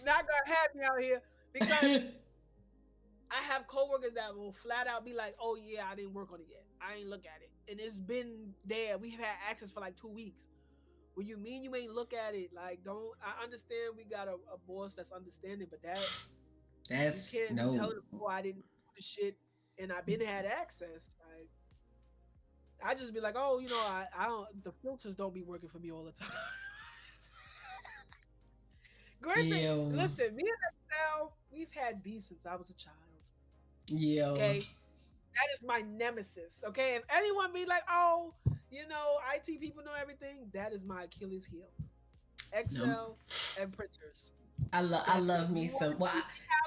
Speaker 2: Not gonna have me out here because I have coworkers that will flat out be like, oh yeah, I didn't work on it yet. I ain't look at it. And it's been there. We've had access for like 2 weeks. When you mean you ain't look at it, like don't. I understand we got a boss that's understanding, but that you
Speaker 1: That's
Speaker 2: can't be
Speaker 1: no.
Speaker 2: telling them, oh, I didn't do the shit and I been had access. Like I just be like, oh, I don't. The filters don't be working for me all the time. Granted,
Speaker 1: Yo,
Speaker 2: listen, me and Excel, we've had beef since I was a child.
Speaker 1: yo.
Speaker 2: Okay, that is my nemesis. Okay, if anyone be like, oh, IT people know everything, that is my Achilles heel.
Speaker 1: No,
Speaker 2: Excel and printers.
Speaker 1: I
Speaker 2: That's it.
Speaker 1: love
Speaker 2: You
Speaker 1: me
Speaker 2: want
Speaker 1: some.
Speaker 2: to
Speaker 1: Well,
Speaker 2: see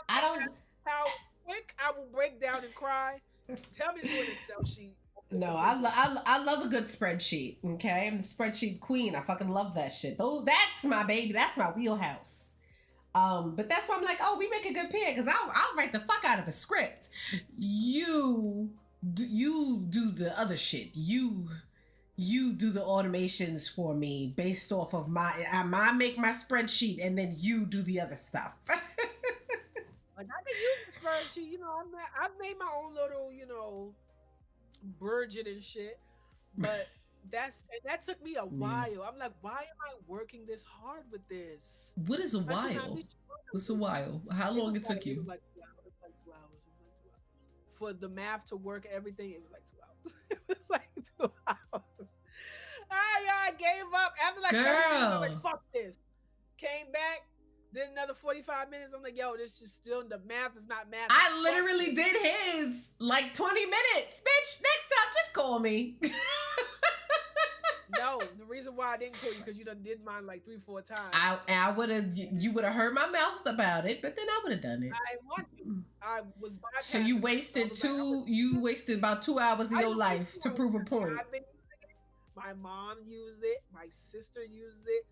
Speaker 1: I don't.
Speaker 2: how quick I will break down and cry? Tell me to do an Excel sheet.
Speaker 1: No,
Speaker 2: The printer.
Speaker 1: I love a good spreadsheet. Okay, I'm the spreadsheet queen. I fucking love that shit. That's my baby. That's my wheelhouse. But that's why I'm like, oh, we make a good pair because I'll write the fuck out of a script. You do the other shit. You do the automations for me based off of I make my spreadsheet and then you do the other stuff.
Speaker 2: Like I can use the spreadsheet. I've made my own little, budget and shit. But that took me a
Speaker 1: Yeah.
Speaker 2: while. I'm like, why am I working this hard with this?
Speaker 1: What is a
Speaker 2: I should not
Speaker 1: while?
Speaker 2: be.
Speaker 1: What's a while? How long it took
Speaker 2: It was
Speaker 1: you?
Speaker 2: like 2 hours. It was like 2 hours. It was like 2 hours. For the math to work, everything, it was like 2 hours. It was like 2 hours. I gave up after like 30 minutes. I'm like,
Speaker 1: Girl,
Speaker 2: fuck this. Came back, did another 45 minutes. I'm like, yo, this is still the math is not math.
Speaker 1: I literally did his like 20 minutes. Bitch, next time just call me.
Speaker 2: No, the reason why I didn't call you because you done did mine like 3-4 times.
Speaker 1: I would have, you would have heard my mouth about it, but then I would have done it.
Speaker 2: I want to. I was bypassing.
Speaker 1: So you wasted you wasted about 2 hours of your life to prove a point.
Speaker 2: I've been using it. My mom used it. My sister used it.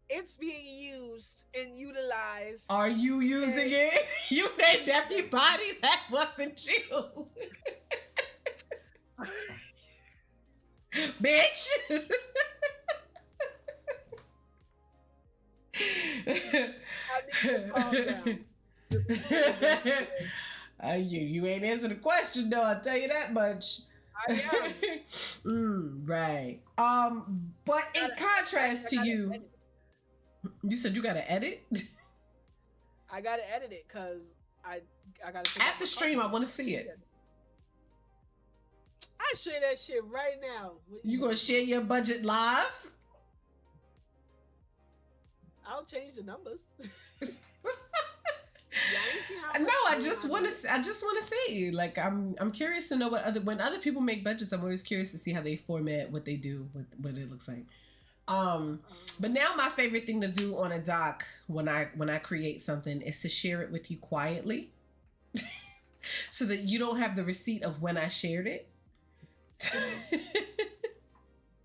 Speaker 2: It's being used and utilized.
Speaker 1: Are you using it? You named everybody that wasn't you. Bitch. You ain't answer the question though, I'll tell you that much.
Speaker 2: I am.
Speaker 1: Right. But in contrast to you, you said you gotta edit?
Speaker 2: I gotta edit it because I gotta
Speaker 1: after stream I wanna see it.
Speaker 2: I share that shit right now.
Speaker 1: You gonna share your budget live?
Speaker 2: I'll change the numbers.
Speaker 1: No, I just want to see. Like, I'm curious to know when other people make budgets. I'm always curious to see how they format what they do, what it looks like. But now my favorite thing to do on a doc when I create something is to share it with you quietly, so that you don't have the receipt of when I shared it.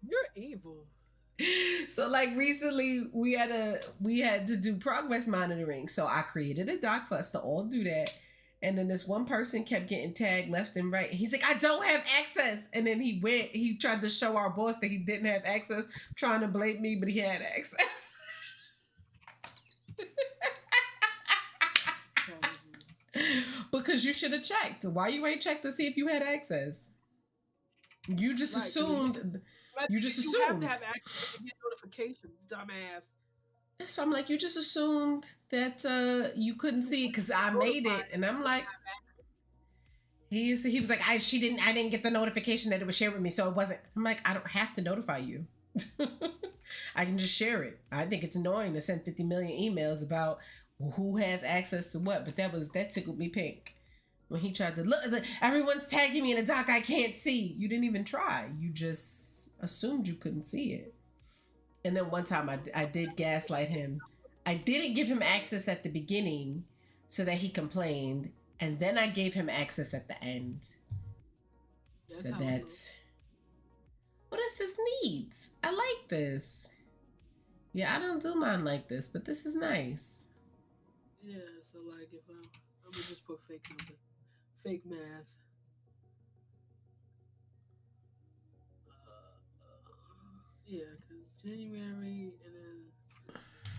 Speaker 2: You're evil.
Speaker 1: So like recently we had to do progress monitoring. So I created a doc for us to all do that. And then this one person kept getting tagged left and right. He's like, I don't have access. And then he tried to show our boss that he didn't have access, trying to blame me, but he had access. Because you should have checked. Why you ain't checked to see if you had access? You just assumed. You just assumed.
Speaker 2: You have to have access to get notifications, dumbass.
Speaker 1: So I'm like, you just assumed that you couldn't see it because I made it, and I'm like, he was like, I didn't get the notification that it was shared with me, so it wasn't. I'm like, I don't have to notify you. I can just share it. I think it's annoying to send 50 million emails about who has access to what, but that tickled me pink. When he tried to look, everyone's tagging me in a doc I can't see. You didn't even try. You just assumed you couldn't see it. And then one time I did gaslight him. I didn't give him access at the beginning so that he complained. And then I gave him access at the end. So that's... What is this needs? I like this. Yeah, I don't do mine like this, but this is nice.
Speaker 2: Yeah, so like if I'm gonna just put fake numbers. Fake math. Yeah, because January and then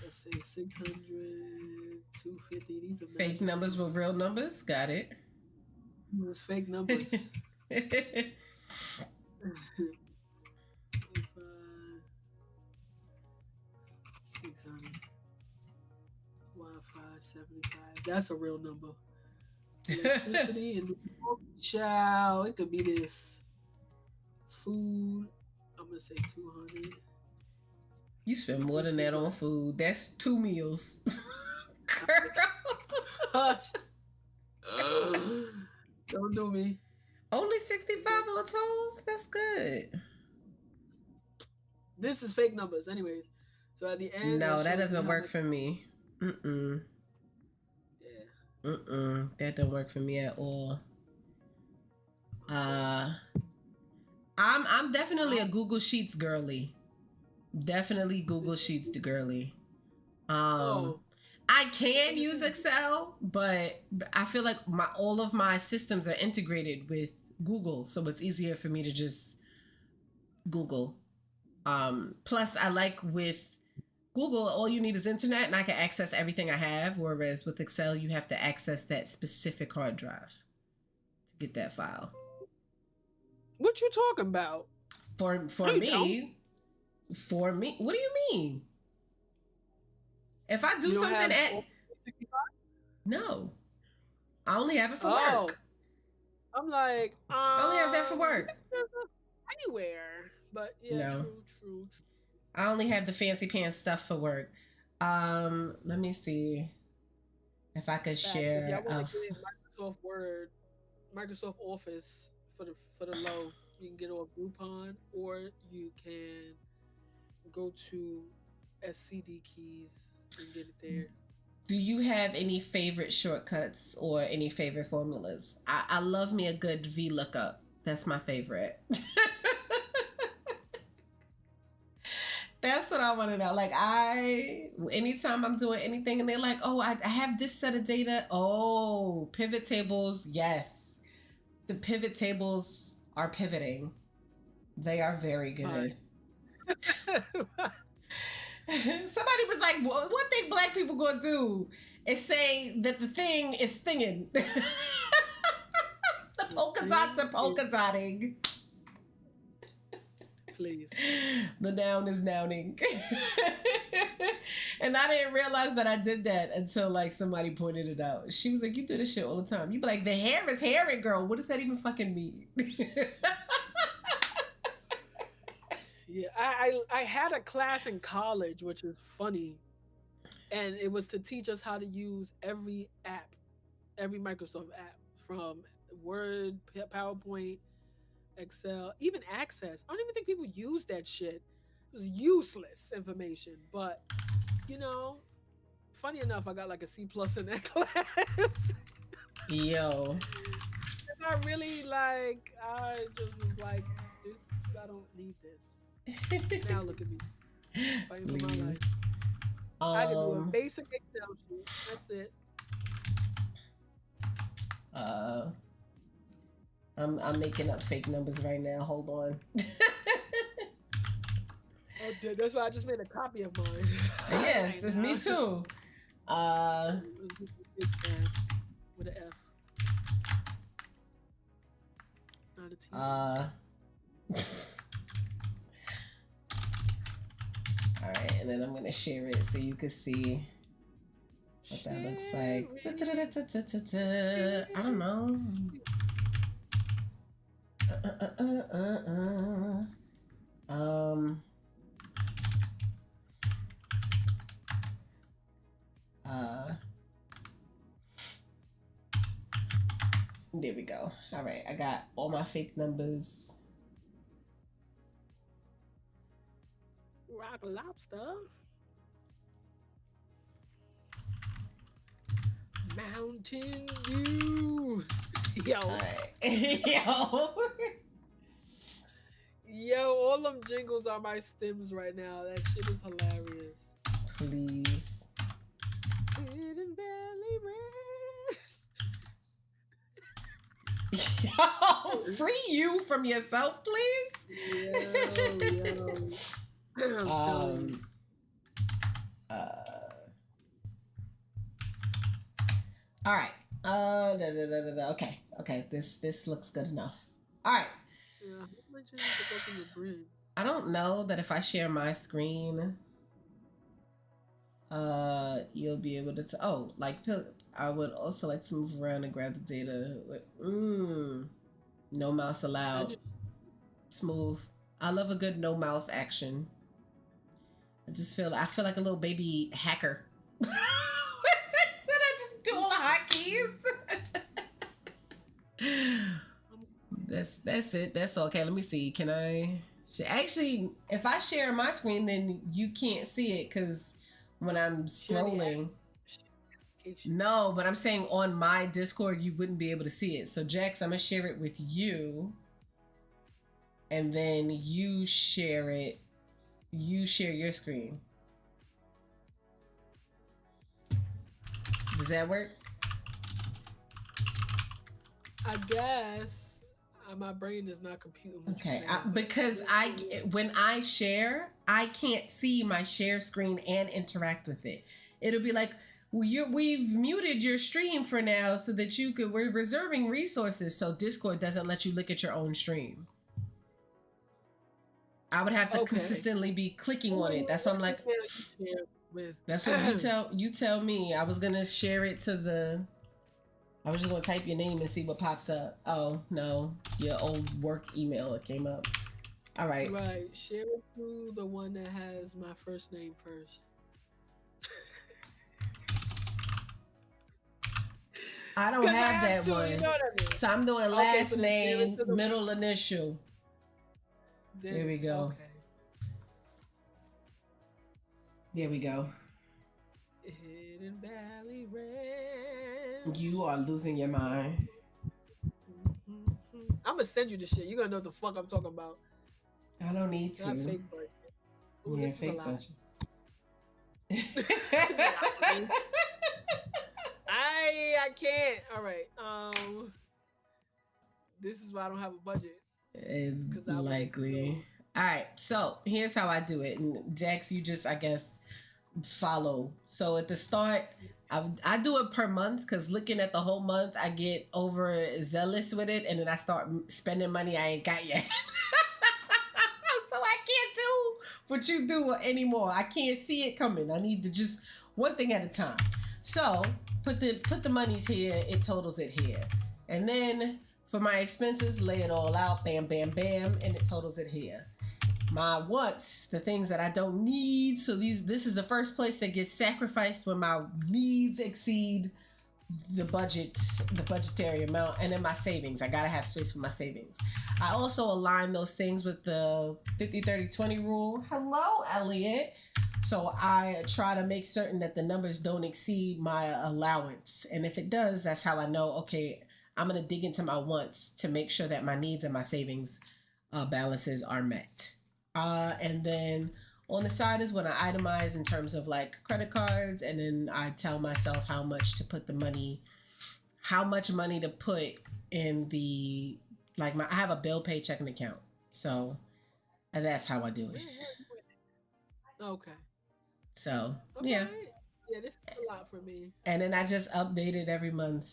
Speaker 2: let's say 600, 250. These are
Speaker 1: fake numbers with real numbers. Got it.
Speaker 2: These fake numbers. 600. Wi-Fi 75. That's a real number. Electricity and child. It could be this. Food. I'm gonna say 200.
Speaker 1: You spend more than that on food. That's 2 meals. Girl.
Speaker 2: Hush. Don't do me.
Speaker 1: Only 65 on tolls? That's good.
Speaker 2: This is fake numbers, anyways. So at the end,
Speaker 1: no, that doesn't work for me. Mm-mm.
Speaker 2: Yeah.
Speaker 1: Mm-mm. That don't work for me at all. I'm definitely a Google Sheets girly. Definitely Google Sheets girly. I can use Excel, but I feel like all of my systems are integrated with Google, so it's easier for me to just Google. Plus, I like with Google, all you need is internet, and I can access everything I have. Whereas with Excel, you have to access that specific hard drive to get that file.
Speaker 2: What you talking about?
Speaker 1: For me, what do you mean? If I do something no, I only have it for work.
Speaker 2: I'm like,
Speaker 1: I only have that for work.
Speaker 2: Anywhere, but yeah,
Speaker 1: no.
Speaker 2: True.
Speaker 1: I only have the fancy pants stuff for work. Let me see if I could share.
Speaker 2: If y'all want to get Microsoft Word, Microsoft Office for the low, you can get it off Groupon, or you can go to SCD Keys and get it there.
Speaker 1: Do you have any favorite shortcuts or any favorite formulas? I love me a good VLOOKUP. That's my favorite. That's what I want to know. Like anytime I'm doing anything and they're like, oh, I have this set of data. Oh, pivot tables. Yes. The pivot tables are pivoting. They are very good. Somebody was like, what think black people gonna do is say that the thing is thinging. The polka dots are polka dotting.
Speaker 2: Please.
Speaker 1: The noun is nouning. And I didn't realize that I did that until like somebody pointed it out. She was like, you do this shit all the time. You be like, the hair is hairing, girl. What does that even fucking mean?
Speaker 2: Yeah, I had a class in college, which is funny. And it was to teach us how to use every app, every Microsoft app, from Word, PowerPoint, Excel, even Access. I don't even think people use that shit. It was useless information. But, funny enough, I got like a C+ in that class.
Speaker 1: Yo.
Speaker 2: And I really I just was like, I don't need this. Now look at me. Fighting for my life. I can do a basic Excel sheet. That's it.
Speaker 1: I'm making up fake numbers right now. Hold on.
Speaker 2: Okay, that's why I just made a copy of mine.
Speaker 1: Yes, it's me too.
Speaker 2: With an F. Not a T.
Speaker 1: All right, and then I'm gonna share it so you can see what that looks like. I don't know. There we go. All right, I got all my fake numbers.
Speaker 2: Rock lobster. Mountain Dew. Yo.
Speaker 1: Yo.
Speaker 2: Yo, all them jingles are my stems right now. That shit is hilarious.
Speaker 1: Please.
Speaker 2: Hidden Valley Red.
Speaker 1: Yo, free you from yourself, please.
Speaker 2: Yo.
Speaker 1: All right. Okay. This looks good enough. All right.
Speaker 2: Yeah, how much is it to go your brain?
Speaker 1: I don't know that if I share my screen. You'll be able to like I would also like to move around and grab the data. No mouse
Speaker 2: I
Speaker 1: allowed.
Speaker 2: just
Speaker 1: Smooth. I love a good no mouse action. I feel like a little baby hacker. When I just do all the hotkeys. That's it. That's okay. Let me see. Can I actually? If I share my screen, then you can't see it because when I'm scrolling. No, but I'm saying on my Discord you wouldn't be able to see it. So Jax, I'm gonna share it with you, and then you share it. You share your screen. Does that work?
Speaker 2: I guess my brain is not computing.
Speaker 1: Okay, because when I share, I can't see my share screen and interact with it. It'll be like, we've muted your stream for now so that we're reserving resources, so Discord doesn't let you look at your own stream. I would have to consistently be clicking on it. That's why I'm like, that's what you tell me. I was gonna share it to I was just gonna type your name and see what pops up. Oh no, your old work email came up. All right.
Speaker 2: Right. Share it to the one that has my first name first.
Speaker 1: I don't have that one. You know what I mean? So I'm doing last name, middle initial. There we go. Okay. There we go.
Speaker 2: Hidden Valley Ranch.
Speaker 1: You are losing your mind.
Speaker 2: I'm gonna send you this shit. You're gonna know what the fuck I'm talking about.
Speaker 1: I don't need to.
Speaker 2: Not fake budget. Ooh,
Speaker 1: yeah, fake budget.
Speaker 2: I can't. All right. This is why I don't have a budget.
Speaker 1: Likely. All right. So here's how I do it. And Jax, you just, I guess, follow. So at the start, I do it per month because looking at the whole month, I get overzealous with it, and then I start spending money I ain't got yet. So I can't do what you do anymore. I can't see it coming. I need to just one thing at a time. So put the monies here. It totals it here, and then for my expenses, lay it all out. Bam, bam, bam, and it totals it here. My wants, the things that I don't need. So this is the first place that gets sacrificed when my needs exceed the budgetary amount. And then my savings, I gotta have space for my savings. I also align those things with the 50-30-20 rule. Hello, Elliot. So I try to make certain that the numbers don't exceed my allowance. And if it does, that's how I know, okay, I'm gonna dig into my wants to make sure that my needs and my savings balances are met. And then on the side is when I itemize in terms of like credit cards, and then I tell myself how much money to put in the I have a bill pay checking account. So that's how I do it.
Speaker 2: Okay.
Speaker 1: So yeah.
Speaker 2: Yeah, this is a lot for me.
Speaker 1: And then I just update it every month.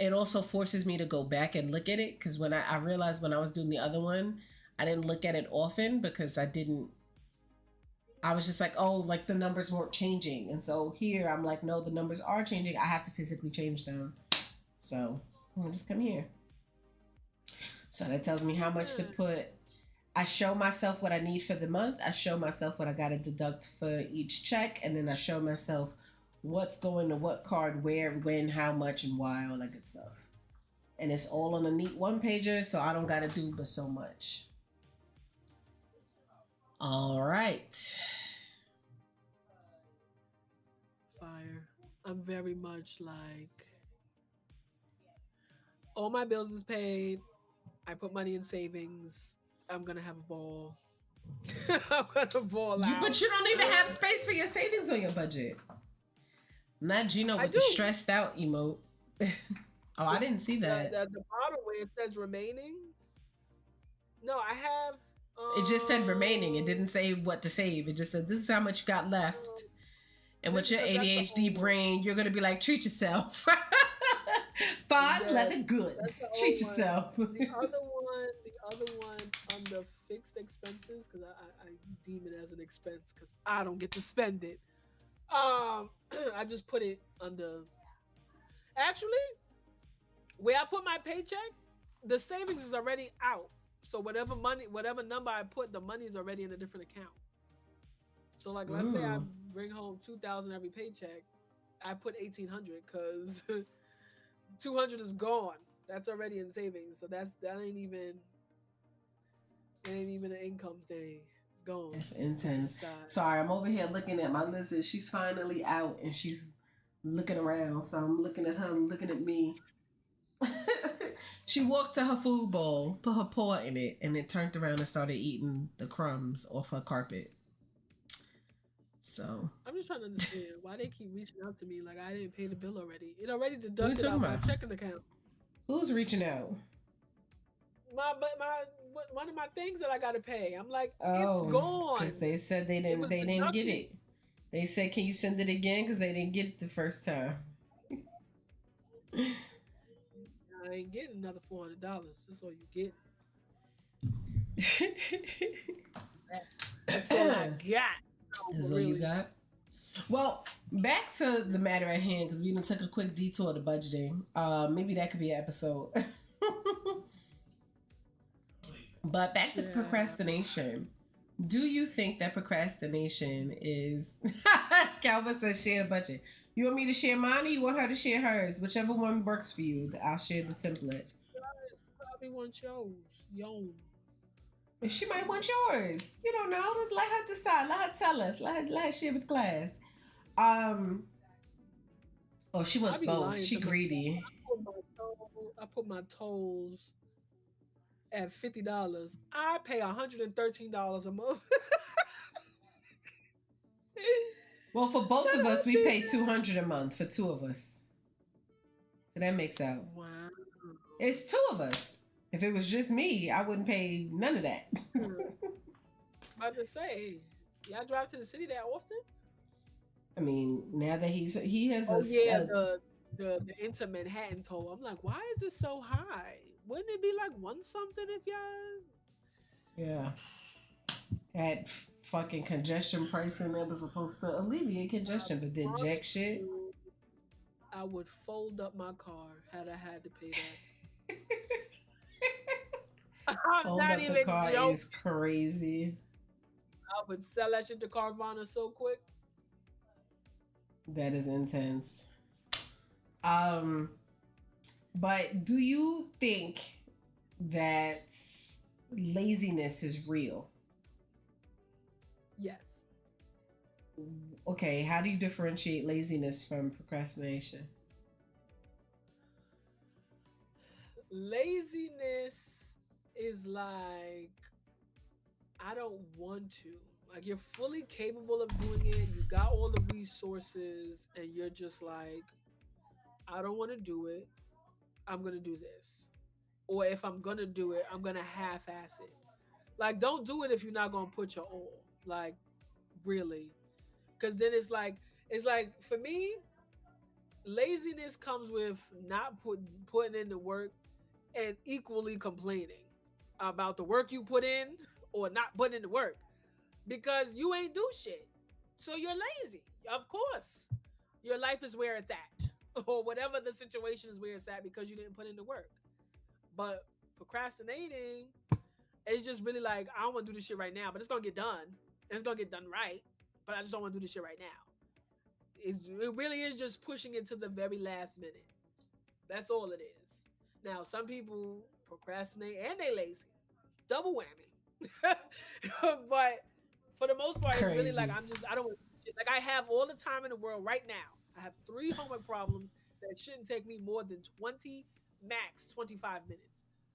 Speaker 1: It also forces me to go back and look at it because when I realized when I was doing the other one, I didn't look at it often because I was just like, oh, like the numbers weren't changing. And so here I'm like, no, the numbers are changing. I have to physically change them. So I'll just come here. So that tells me how much to put. I show myself what I need for the month. I show myself what I got to deduct for each check. And then I show myself what's going to what card, where, when, how much, and why, all that good stuff. And it's all on a neat one pager, so I don't got to do but so much. All right.
Speaker 2: Fire. I'm very much like, all my bills is paid. I put money in savings. I'm going to have a ball. I'm going to ball out.
Speaker 1: But you don't even have space for your savings on your budget. Not Gino with the stressed out emote. Oh, I didn't see that.
Speaker 2: The bottom where it says remaining. No, I have.
Speaker 1: It just said remaining. It didn't say what to save. It just said this is how much you got left. And with your ADHD brain, you're gonna be like, treat yourself. Fine leather goods. Treat yourself.
Speaker 2: The other one under fixed expenses because I deem it as an expense because I don't get to spend it. I just put it under. Actually, where I put my paycheck, the savings is already out. So whatever money, whatever number I put, the money is already in a different account. So like, let's say I
Speaker 1: Mm.
Speaker 2: bring home 2,000 every paycheck, I put 1,800 because 200 is gone. That's already in savings. So that ain't even an income thing. It's gone
Speaker 1: That's
Speaker 2: to the
Speaker 1: intense.
Speaker 2: side.
Speaker 1: Sorry, I'm over here looking at my lizard. She's finally out and she's looking around. So I'm looking at her, looking at me. She walked to her food bowl, put her paw in it, and then turned around and started eating the crumbs off her carpet. So,
Speaker 2: I'm just trying to understand why they keep reaching out to me like I didn't pay the bill already. It already
Speaker 1: what are you
Speaker 2: deducted
Speaker 1: talking
Speaker 2: out my
Speaker 1: about?
Speaker 2: checking account.
Speaker 1: Who's reaching out?
Speaker 2: My one of my things that I gotta pay. I'm like, it's
Speaker 1: Oh,
Speaker 2: gone.
Speaker 1: because they said they
Speaker 2: It
Speaker 1: didn't
Speaker 2: was
Speaker 1: they didn't get
Speaker 2: deducted.
Speaker 1: it. They said, "Can you send it again?" Because they didn't get it the first time.
Speaker 2: I ain't getting another $400. That's all you get. That's all I got. No, but
Speaker 1: Is all you
Speaker 2: really.
Speaker 1: got? Well, back to the matter at hand because we done took a quick detour to budgeting. Maybe that could be an episode. But back to
Speaker 2: Yeah.
Speaker 1: procrastination. Do you think that procrastination is Calvin says share the budget? You want me to share mine or you want her to share hers? Whichever one works for you, I'll share the template.
Speaker 2: Guys probably want yours. Yo.
Speaker 1: But she might want yours. You don't know. Let her decide. Let her tell us. Let her share with class. Um oh, she
Speaker 2: I
Speaker 1: wants
Speaker 2: be
Speaker 1: both.
Speaker 2: lying
Speaker 1: She
Speaker 2: to myself.
Speaker 1: greedy.
Speaker 2: I put my tolls at $50. I pay $113 a month.
Speaker 1: Well, for both
Speaker 2: Shut
Speaker 1: of us,
Speaker 2: up,
Speaker 1: we pay
Speaker 2: people.
Speaker 1: 200 a month for two of us. So that makes out.
Speaker 2: Wow.
Speaker 1: It's two of us. If it was just me, I wouldn't pay none of that.
Speaker 2: About to say, y'all drive to the city that often?
Speaker 1: I mean, now that he has
Speaker 2: Oh yeah,
Speaker 1: a
Speaker 2: the Inter Manhattan toll. I'm like, why is it so high? Wouldn't it be like one something if y'all?
Speaker 1: yeah, that fucking congestion pricing that was supposed to alleviate
Speaker 2: I
Speaker 1: congestion, but did
Speaker 2: promise
Speaker 1: jack shit.
Speaker 2: you, I would fold up my car had I had to pay that. I'm
Speaker 1: Hold
Speaker 2: not
Speaker 1: up the
Speaker 2: even
Speaker 1: car
Speaker 2: joking.
Speaker 1: is crazy.
Speaker 2: I would sell that shit to Carvana so quick.
Speaker 1: That is intense. Um, but do you think that laziness is real?
Speaker 2: Yes.
Speaker 1: Okay, how do you differentiate laziness from procrastination?
Speaker 2: Laziness is like I don't want to. Like you're fully capable of doing it. You got all the resources and you're just like I don't want to do it. I'm going to do this. Or if I'm going to do it, I'm going to half-ass it. Like don't do it if you're not going to put your all. Like really. Cuz then it's like for me, laziness comes with not putting in the work and equally complaining about the work you put in or not putting in the work because you ain't do shit. So you're lazy. Of course. Your life is where it's at. Or whatever the situation is where it's at because you didn't put in the work. But procrastinating is just really like, I don't want to do this shit right now, but it's gonna get done. And it's gonna get done right. But I just don't want to do this shit right now. It really is just pushing it to the very last minute. That's all it is. Now, some people procrastinate and they lazy. Double whammy. But for the most part, it's really like
Speaker 1: Crazy.
Speaker 2: I don't want shit. Like I have all the time in the world right now. I have three homework problems that shouldn't take me more than 20, max 25 minutes.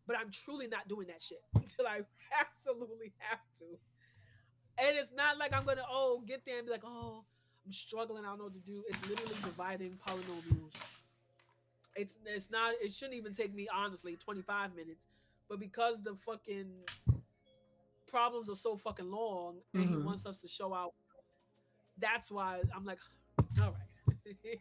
Speaker 2: But I'm truly not doing that shit until I absolutely have to. And it's not like I'm gonna get there and be like, oh, I'm struggling, I don't know what to do. It's literally dividing polynomials. It's not it shouldn't even take me honestly 25 minutes. But because the fucking problems are so fucking long and he
Speaker 1: Mm-hmm.
Speaker 2: wants us to show out, that's why I'm like, all right.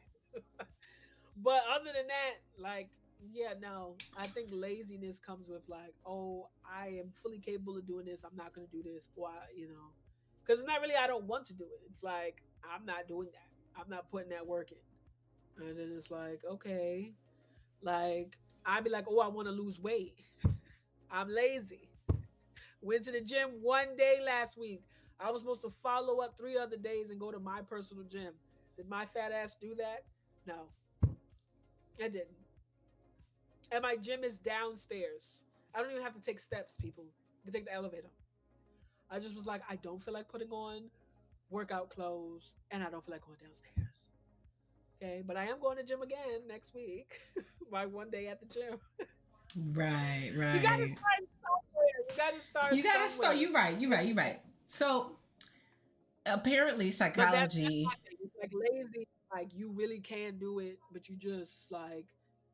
Speaker 2: But other than that, like Yeah, no. I think laziness comes with like, oh, I am fully capable of doing this. I'm not going to do this. Or, because it's not really, I don't want to do it. It's like, I'm not doing that. I'm not putting that work in. And then it's like, okay. Like, I'd be like, oh, I want to lose weight. I'm lazy. Went to the gym one day last week. I was supposed to follow up 3 other days and go to my personal gym. Did my fat ass do that? No, I didn't. And my gym is downstairs. I don't even have to take steps, people. You can take the elevator. I just was like, I don't feel like putting on workout clothes and I don't feel like going downstairs. Okay, but I am going to gym again next week. My one day at the gym.
Speaker 1: Right,
Speaker 2: You gotta
Speaker 1: right.
Speaker 2: start somewhere. You gotta start
Speaker 1: You gotta
Speaker 2: somewhere.
Speaker 1: start. You're right. You're right. You're right. So apparently,
Speaker 2: But that's
Speaker 1: psychology.
Speaker 2: my thing. It's like lazy, like you really can do it, but you just like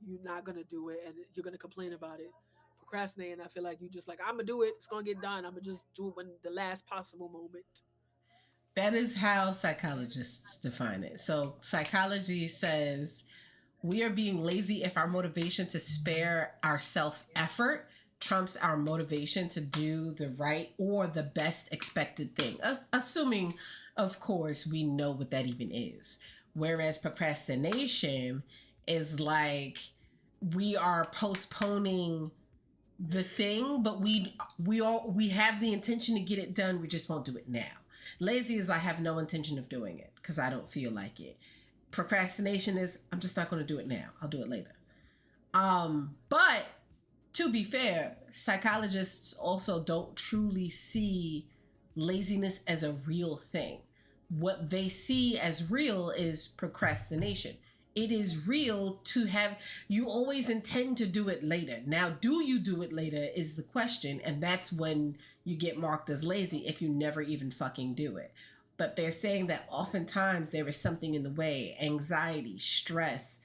Speaker 2: you're not gonna do it and you're gonna complain about it. Procrastinating, I feel like you just like, I'm gonna do it, it's gonna get done. I'm gonna just do it when the last possible moment.
Speaker 1: That is how psychologists define it. So psychology says we are being lazy if our motivation to spare our self effort trumps our motivation to do the right or the best expected thing. Assuming, of course, we know what that even is. Whereas procrastination is like we are postponing the thing, but we have the intention to get it done. We just won't do it now. Lazy is I have no intention of doing it because I don't feel like it. Procrastination is I'm just not going to do it now. I'll do it later. But to be fair, psychologists also don't truly see laziness as a real thing. What they see as real is procrastination. It is real to have, you always intend to do it later. Now, do you do it later is the question, and that's when you get marked as lazy if you never even fucking do it. But they're saying that oftentimes there is something in the way, anxiety, stress,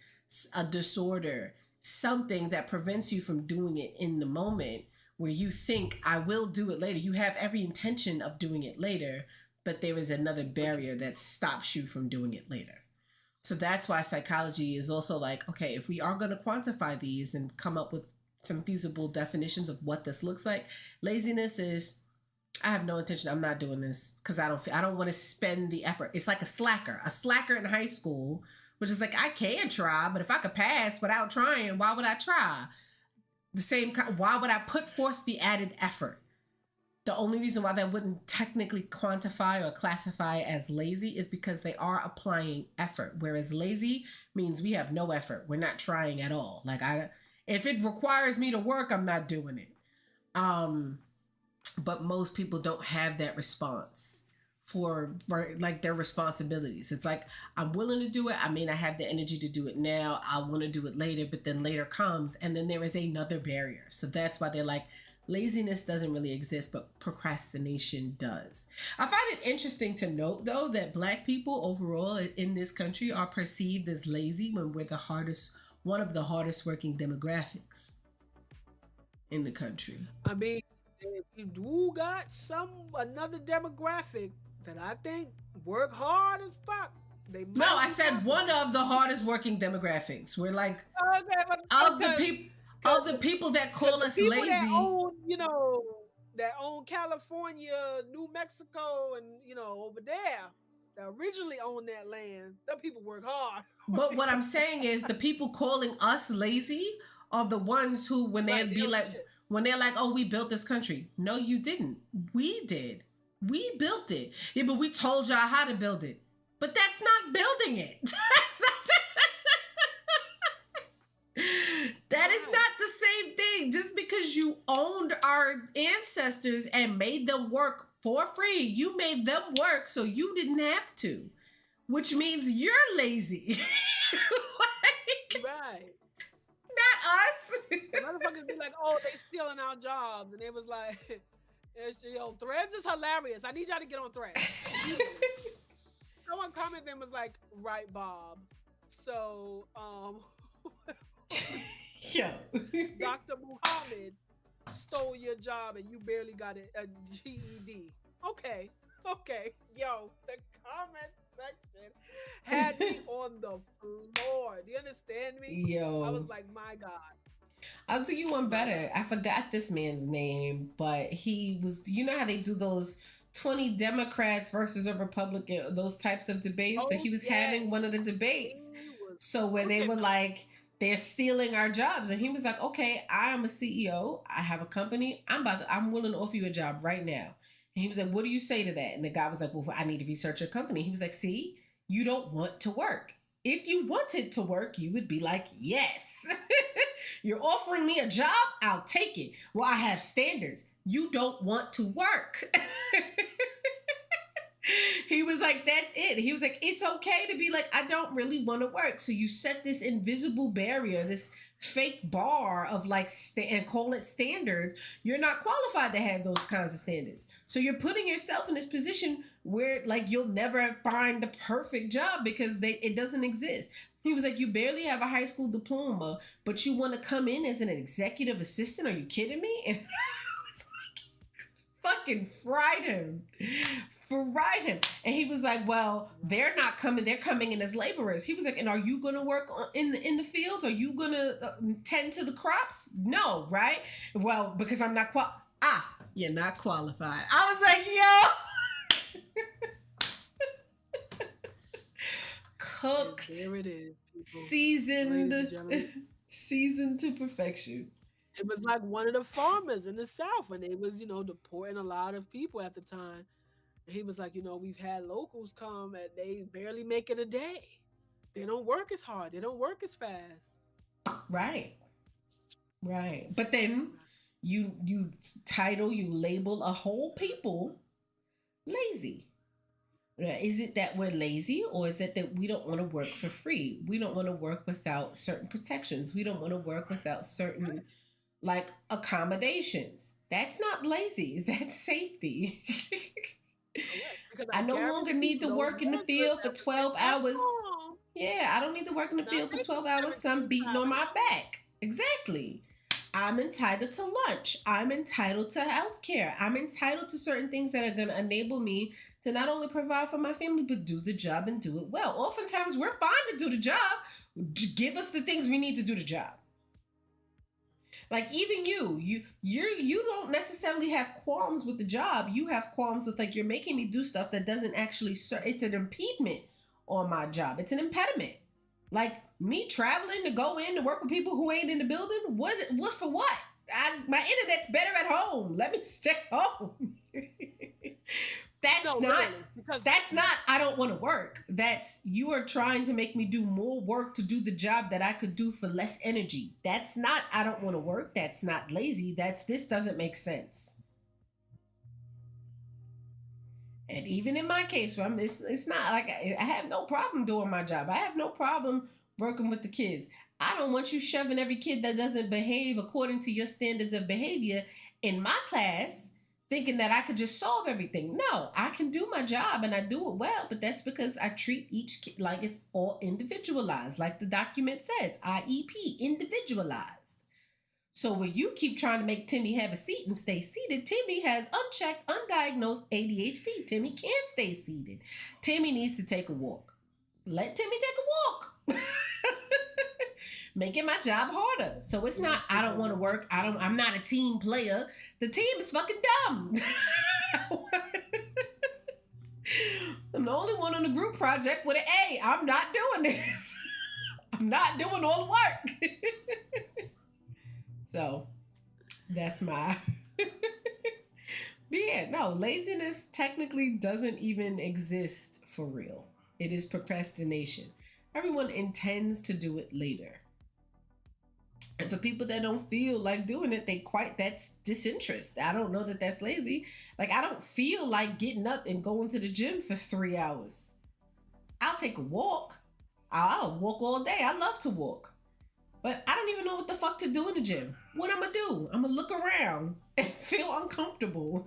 Speaker 1: a disorder, something that prevents you from doing it in the moment where you think, I will do it later. You have every intention of doing it later, but there is another barrier that stops you from doing it later. So that's why psychology is also like, okay, if we are going to quantify these and come up with some feasible definitions of what this looks like, laziness is I have no intention. I'm not doing this because I don't want to spend the effort. It's like a slacker in high school, which is like I can try, but if I could pass without trying, why would I try? Why would I put forth the added effort? The only reason why that wouldn't technically quantify or classify as lazy is because they are applying effort, whereas lazy means we have no effort. We're not trying at all. If it requires me to work, I'm not doing it. But most people don't have that response for like their responsibilities. It's like I'm willing to do it. I may not have the energy to do it now. I want to do it later, but then later comes, and then there is another barrier. So that's why they're like, laziness doesn't really exist, but procrastination does. I find it interesting to note, though, that Black people overall in this country are perceived as lazy when we're one of the hardest working demographics in the country.
Speaker 2: I mean, we do got another demographic that I think work hard as fuck. They
Speaker 1: No,
Speaker 2: might
Speaker 1: I
Speaker 2: be
Speaker 1: said one
Speaker 2: capitalists.
Speaker 1: of the hardest working demographics. We're like
Speaker 2: Okay, but
Speaker 1: of the
Speaker 2: because
Speaker 1: people of the people that
Speaker 2: because
Speaker 1: call
Speaker 2: the
Speaker 1: us
Speaker 2: people that
Speaker 1: lazy.
Speaker 2: own, that own California, New Mexico, and over there, that originally own that land, the people work hard.
Speaker 1: But what I'm saying is the people calling us lazy are the ones who
Speaker 2: Right? They don't do shit.
Speaker 1: when they're like, oh, we built this country. No, you didn't. We did. We built it. Yeah, but we told y'all how to build it. But that's not building it. That is not the same thing. Just because you owned our ancestors and made them work for free, you made them work so you didn't have to, which means you're lazy. Like,
Speaker 2: Right.
Speaker 1: not us.
Speaker 2: Motherfuckers be like, oh, they stealing our jobs. And it was like, Threads is hilarious. I need y'all to get on Threads. Someone commented and was like, right, Bob. So,
Speaker 1: Yo.
Speaker 2: Dr. Muhammad stole your job and you barely got a GED. Okay. Yo, the comments section had me on the floor. Do you understand me? I was
Speaker 1: Yo,
Speaker 2: like, my God,
Speaker 1: I'll tell you one
Speaker 2: my
Speaker 1: better.
Speaker 2: God.
Speaker 1: I forgot this man's name, but he was, you know how they do those 20 Democrats versus a Republican, those types of debates? So
Speaker 2: Oh
Speaker 1: he was having one
Speaker 2: yes,
Speaker 1: of the debates.
Speaker 2: he was
Speaker 1: So when they
Speaker 2: cooking
Speaker 1: were
Speaker 2: them.
Speaker 1: like, they're stealing our jobs, and he was like, okay, I am a CEO. I have a company. I'm willing to offer you a job right now. And he was like, what do you say to that? And the guy was like, well, I need to research your company. He was like, see, you don't want to work. If you wanted to work, you would be like, yes. You're offering me a job, I'll take it. Well, I have standards. You don't want to work. He was like, that's it. He was like, it's okay to be like, I don't really want to work. So you set this invisible barrier, this fake bar of like, and call it standards. You're not qualified to have those kinds of standards. So you're putting yourself in this position where like you'll never find the perfect job because it doesn't exist. He was like, you barely have a high school diploma, but you want to come in as an executive assistant? Are you kidding me? And I was like, fucking fried him. Fried him. And he was like, well, they're not coming. They're coming in as laborers. He was like, and are you going to work in the fields? Are you going to tend to the crops? No, right? Well, because I'm not you're not qualified. I was like, yo. Cooked.
Speaker 2: And there it is. People.
Speaker 1: Seasoned. Seasoned to perfection.
Speaker 2: It was like one of the farmers in the South, and they was, deporting a lot of people at the time. He was like, we've had locals come and they barely make it a day. They don't work as hard. They don't work as fast.
Speaker 1: Right. Right. But then you label a whole people lazy. Is it that we're lazy, or is it that we don't want to work for free? We don't want to work without certain protections. We don't want to work without certain like accommodations. That's not lazy. That's safety. I no longer need to work in the field for 12 hours. Yeah, I don't need to work in the field for 12 hours. Some beating on my back. Exactly. I'm entitled to lunch. I'm entitled to health care. I'm entitled to certain things that are going to enable me to not only provide for my family, but do the job and do it well. Oftentimes, we're fine to do the job. Give us the things we need to do the job. Like even you don't necessarily have qualms with the job. You have qualms with like, you're making me do stuff that doesn't actually serve. It's an impediment on my job. It's an impediment. Like me traveling to go in to work with people who ain't in the building. What's for what? My internet's better at home. Let me stay home. That's not I don't want to work. That's you are trying to make me do more work to do the job that I could do for less energy. That's not I don't want to work. That's not lazy. This doesn't make sense. And even in my case, it's not like I have no problem doing my job. I have no problem working with the kids. I don't want you shoving every kid that doesn't behave according to your standards of behavior in my class, thinking that I could just solve everything. No, I can do my job and I do it well, but that's because I treat each kid like it's all individualized, like the document says, IEP, individualized. So when you keep trying to make Timmy have a seat and stay seated, Timmy has unchecked, undiagnosed ADHD. Timmy can't stay seated. Timmy needs to take a walk. Let Timmy take a walk. Making my job harder. So it's not I don't want to work. I'm not a team player. The team is fucking dumb. I'm the only one on the group project with an A. I'm not doing this. I'm not doing all the work. So that's my yeah, no, laziness technically doesn't even exist for real. It is procrastination. Everyone intends to do it later. And for people that don't feel like doing it, that's disinterest. I don't know that that's lazy. Like, I don't feel like getting up and going to the gym for 3 hours. I'll take a walk. I'll walk all day. I love to walk. But I don't even know what the fuck to do in the gym. What I'm gonna do? I'm gonna look around and feel uncomfortable.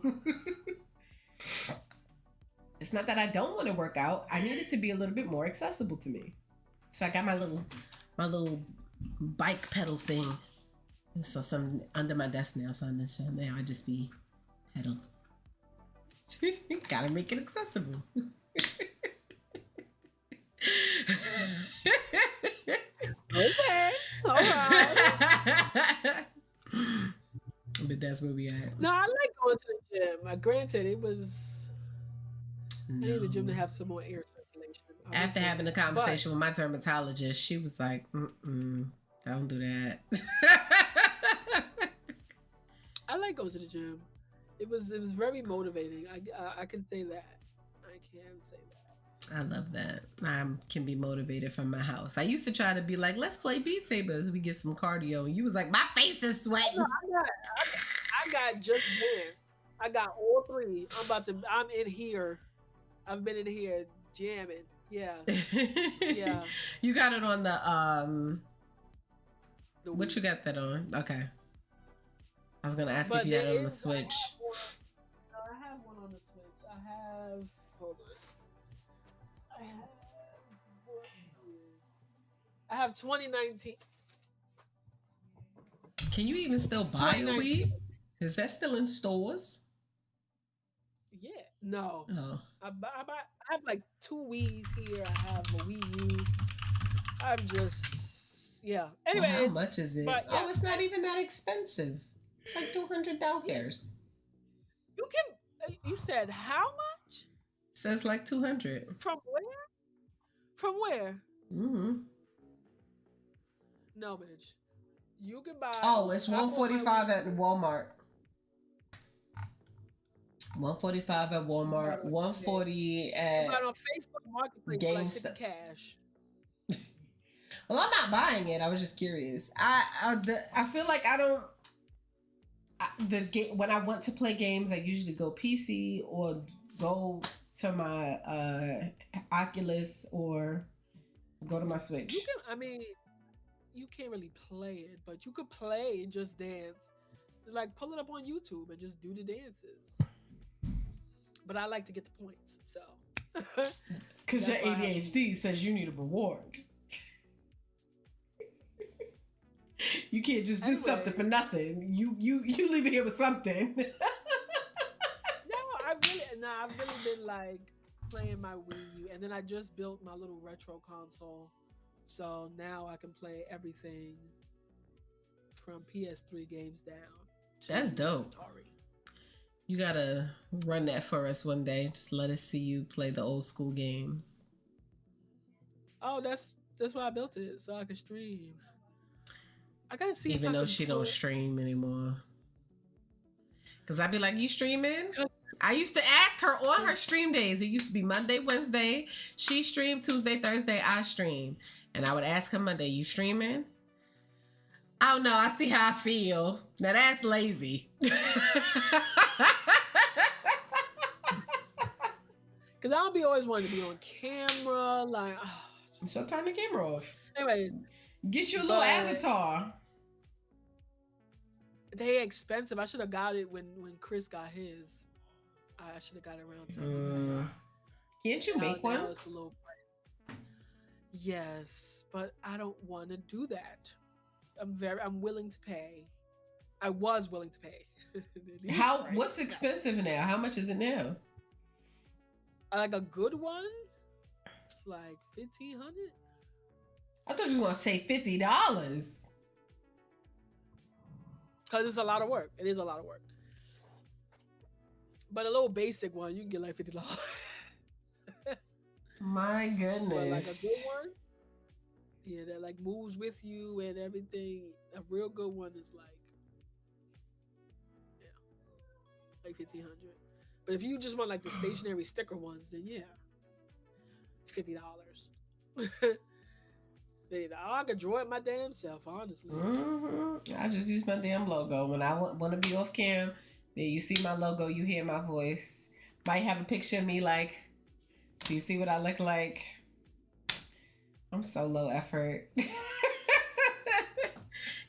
Speaker 1: It's not that I don't want to work out. I need it to be a little bit more accessible to me. So I got my little bike pedal thing. So some under my desk now. So now I just be pedal. Gotta make it accessible.
Speaker 2: Okay, all right.
Speaker 1: But that's where we at.
Speaker 2: No, I like going to the gym. Granted, it was. I need the gym to
Speaker 1: No.
Speaker 2: have some more air circulation. I will
Speaker 1: After
Speaker 2: say
Speaker 1: having a
Speaker 2: that. But
Speaker 1: conversation with my dermatologist, she was like, don't do that.
Speaker 2: I like going to the gym. It was very motivating. I can say that. I can say that.
Speaker 1: I love that. I can be motivated from my house. I used to try to be like, let's play Beat Saber. We get some cardio. And you was like, my face is sweating.
Speaker 2: No, I got Just Dance. I got all three. I'm in here. I've been in here jamming. Yeah. Yeah.
Speaker 1: You got it on
Speaker 2: The
Speaker 1: what
Speaker 2: Wii.
Speaker 1: you got that on? Okay. I was gonna ask
Speaker 2: But
Speaker 1: if you had
Speaker 2: there
Speaker 1: it on the
Speaker 2: is-
Speaker 1: Switch.
Speaker 2: I have one on the Switch. I have. Hold on. I have 2019.
Speaker 1: Can you even still buy a
Speaker 2: 2019.
Speaker 1: Wii? Is that still in stores?
Speaker 2: Yeah. No.
Speaker 1: Oh.
Speaker 2: I have like 2 Wii's here. I have a Wii U. I'm just. Yeah.
Speaker 1: Well,
Speaker 2: Anyways.
Speaker 1: how much is it?
Speaker 2: But yeah,
Speaker 1: Oh, it's not even that expensive. It's like $200.
Speaker 2: you can. You said how much?
Speaker 1: Says like 200.
Speaker 2: From where? From where?
Speaker 1: Mm-hmm.
Speaker 2: No, bitch. You can buy.
Speaker 1: Oh, it's
Speaker 2: hop on my
Speaker 1: $145
Speaker 2: Wii
Speaker 1: at
Speaker 2: U.
Speaker 1: Walmart. $145 at Walmart. $140
Speaker 2: You
Speaker 1: at.
Speaker 2: buy it on Facebook Marketplace for like 50
Speaker 1: GameStop.
Speaker 2: cash.
Speaker 1: Well, I'm not buying it. I was just curious. I feel like I don't. When I want to play games, I usually go PC or go to my Oculus or go to my Switch.
Speaker 2: You can. I mean, you can't really play it, but you could play and just dance. Like pull it up on YouTube and just do the dances. But I like to get the points, so.
Speaker 1: Because your
Speaker 2: That's why I have
Speaker 1: ADHD says you need a reward. You can't just do something for nothing. You leave it here with something.
Speaker 2: I've really been like playing my Wii U, and then I just built my little retro console, so now I can play everything from PS3 games down.
Speaker 1: That's dope.
Speaker 2: Atari.
Speaker 1: You gotta run that for us one day. Just let us see you play the old school games.
Speaker 2: Oh, that's why I built it, so I can stream. I gotta see.
Speaker 1: Even though she don't stream anymore. Cause I'd be like, you streaming? I used to ask her on her stream days. It used to be Monday, Wednesday. She streamed Tuesday, Thursday. I stream. And I would ask her Monday, you streaming? I don't know. I see how I feel. Now that's lazy.
Speaker 2: Cause I don't be always wanting to be on camera. Like,
Speaker 1: so turn the camera off.
Speaker 2: Anyways,
Speaker 1: get you a little avatar.
Speaker 2: They expensive. I should have got it when Chris got his. I should have got it around time.
Speaker 1: Can't you make one?
Speaker 2: It's a little bright. Yes, but I don't want to do that. I'm willing to pay. I was willing to pay.
Speaker 1: What's expensive now? How much is it now?
Speaker 2: Like a good one? It's like $1,500.
Speaker 1: I thought you were gonna say $50.
Speaker 2: Because it's a lot of work. It is a lot of work. But a little basic one, you can get like $50.
Speaker 1: My goodness.
Speaker 2: But like a good one, yeah, that like moves with you and everything. A real good one is like $1,500. But if you just want like the stationary sticker ones, then yeah, $50. I could draw it my damn self, honestly.
Speaker 1: I just use my damn logo. When I want to be off cam, then you see my logo, you hear my voice. Might have a picture of me like, so you see what I look like. I'm so low effort.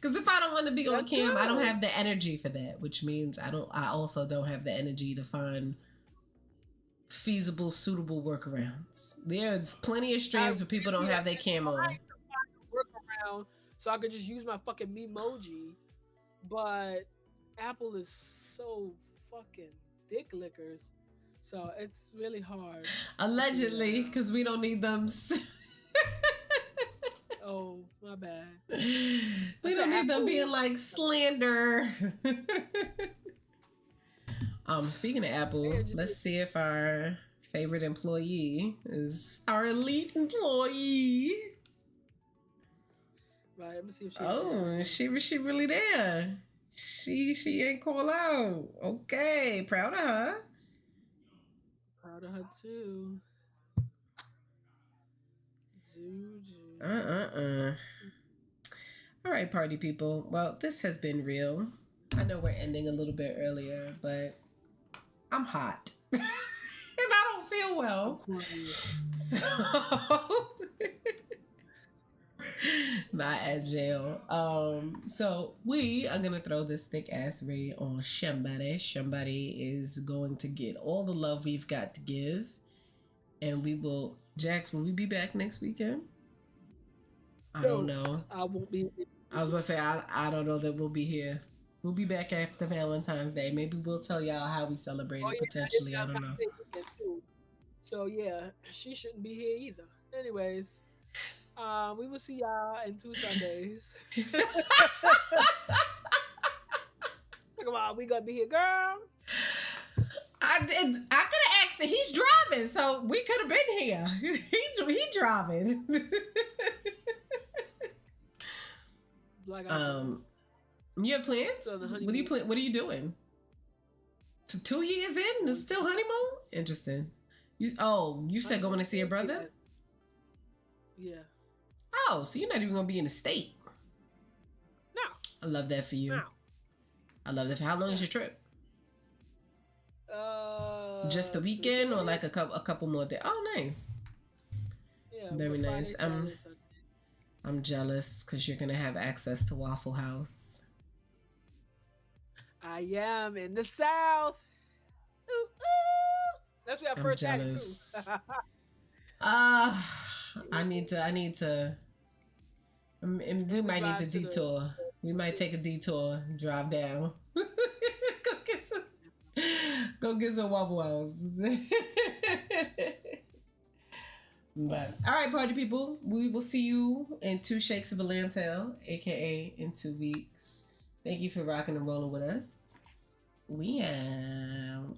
Speaker 1: Because if I don't want to be on cam, I don't have the energy for that, which means I also don't have the energy to find feasible, suitable workarounds. There's plenty of streams where people don't have their cam on.
Speaker 2: Workaround, so I could just use my fucking Memoji, but Apple is so fucking dick lickers, so it's really hard.
Speaker 1: Allegedly, because we don't need them.
Speaker 2: Oh, my bad.
Speaker 1: We don't need them being like slander. Speaking of Apple, let's see if our favorite employee is our elite employee.
Speaker 2: Right, let me see if she.
Speaker 1: Oh, she really there. She ain't call out. Okay, proud of her.
Speaker 2: Proud of her too.
Speaker 1: All right, party people. Well, this has been real. I know we're ending a little bit earlier, but I'm hot. And I don't feel well. So not at jail. So we are gonna throw this thick ass raid on somebody. Somebody is going to get all the love we've got to give. And we will Jax, will we be back next weekend? I don't know.
Speaker 2: I won't be.
Speaker 1: I was about to say I don't know that we'll be here. We'll be back after Valentine's Day. Maybe we'll tell y'all how we celebrated potentially. I don't know.
Speaker 2: So yeah, she shouldn't be here either. Anyways, we will see y'all in 2 Sundays. Come on, we gonna be here, girl.
Speaker 1: I could have asked it. He's driving, so we could have been here. He driving. You have plans? What are you doing? 2 years in, it's still honeymoon? Interesting. You said going to see your brother?
Speaker 2: Yeah.
Speaker 1: Oh, so you're not even gonna be in the state?
Speaker 2: No.
Speaker 1: I love that for you. No. I love that. How long is your trip? Just the weekend or like a couple more days? Oh, nice. Yeah. Very nice. I'm jealous because you're gonna have access to Waffle House.
Speaker 2: I am in the South. Ooh, ooh. That's where I first had it too.
Speaker 1: I need to. We might need to detour. We might take a detour, and drive down. Go get some Waffle House. But all right, party people, we will see you in 2 Shakes of a Lantel, aka in 2 weeks. Thank you for rocking and rolling with us. We out.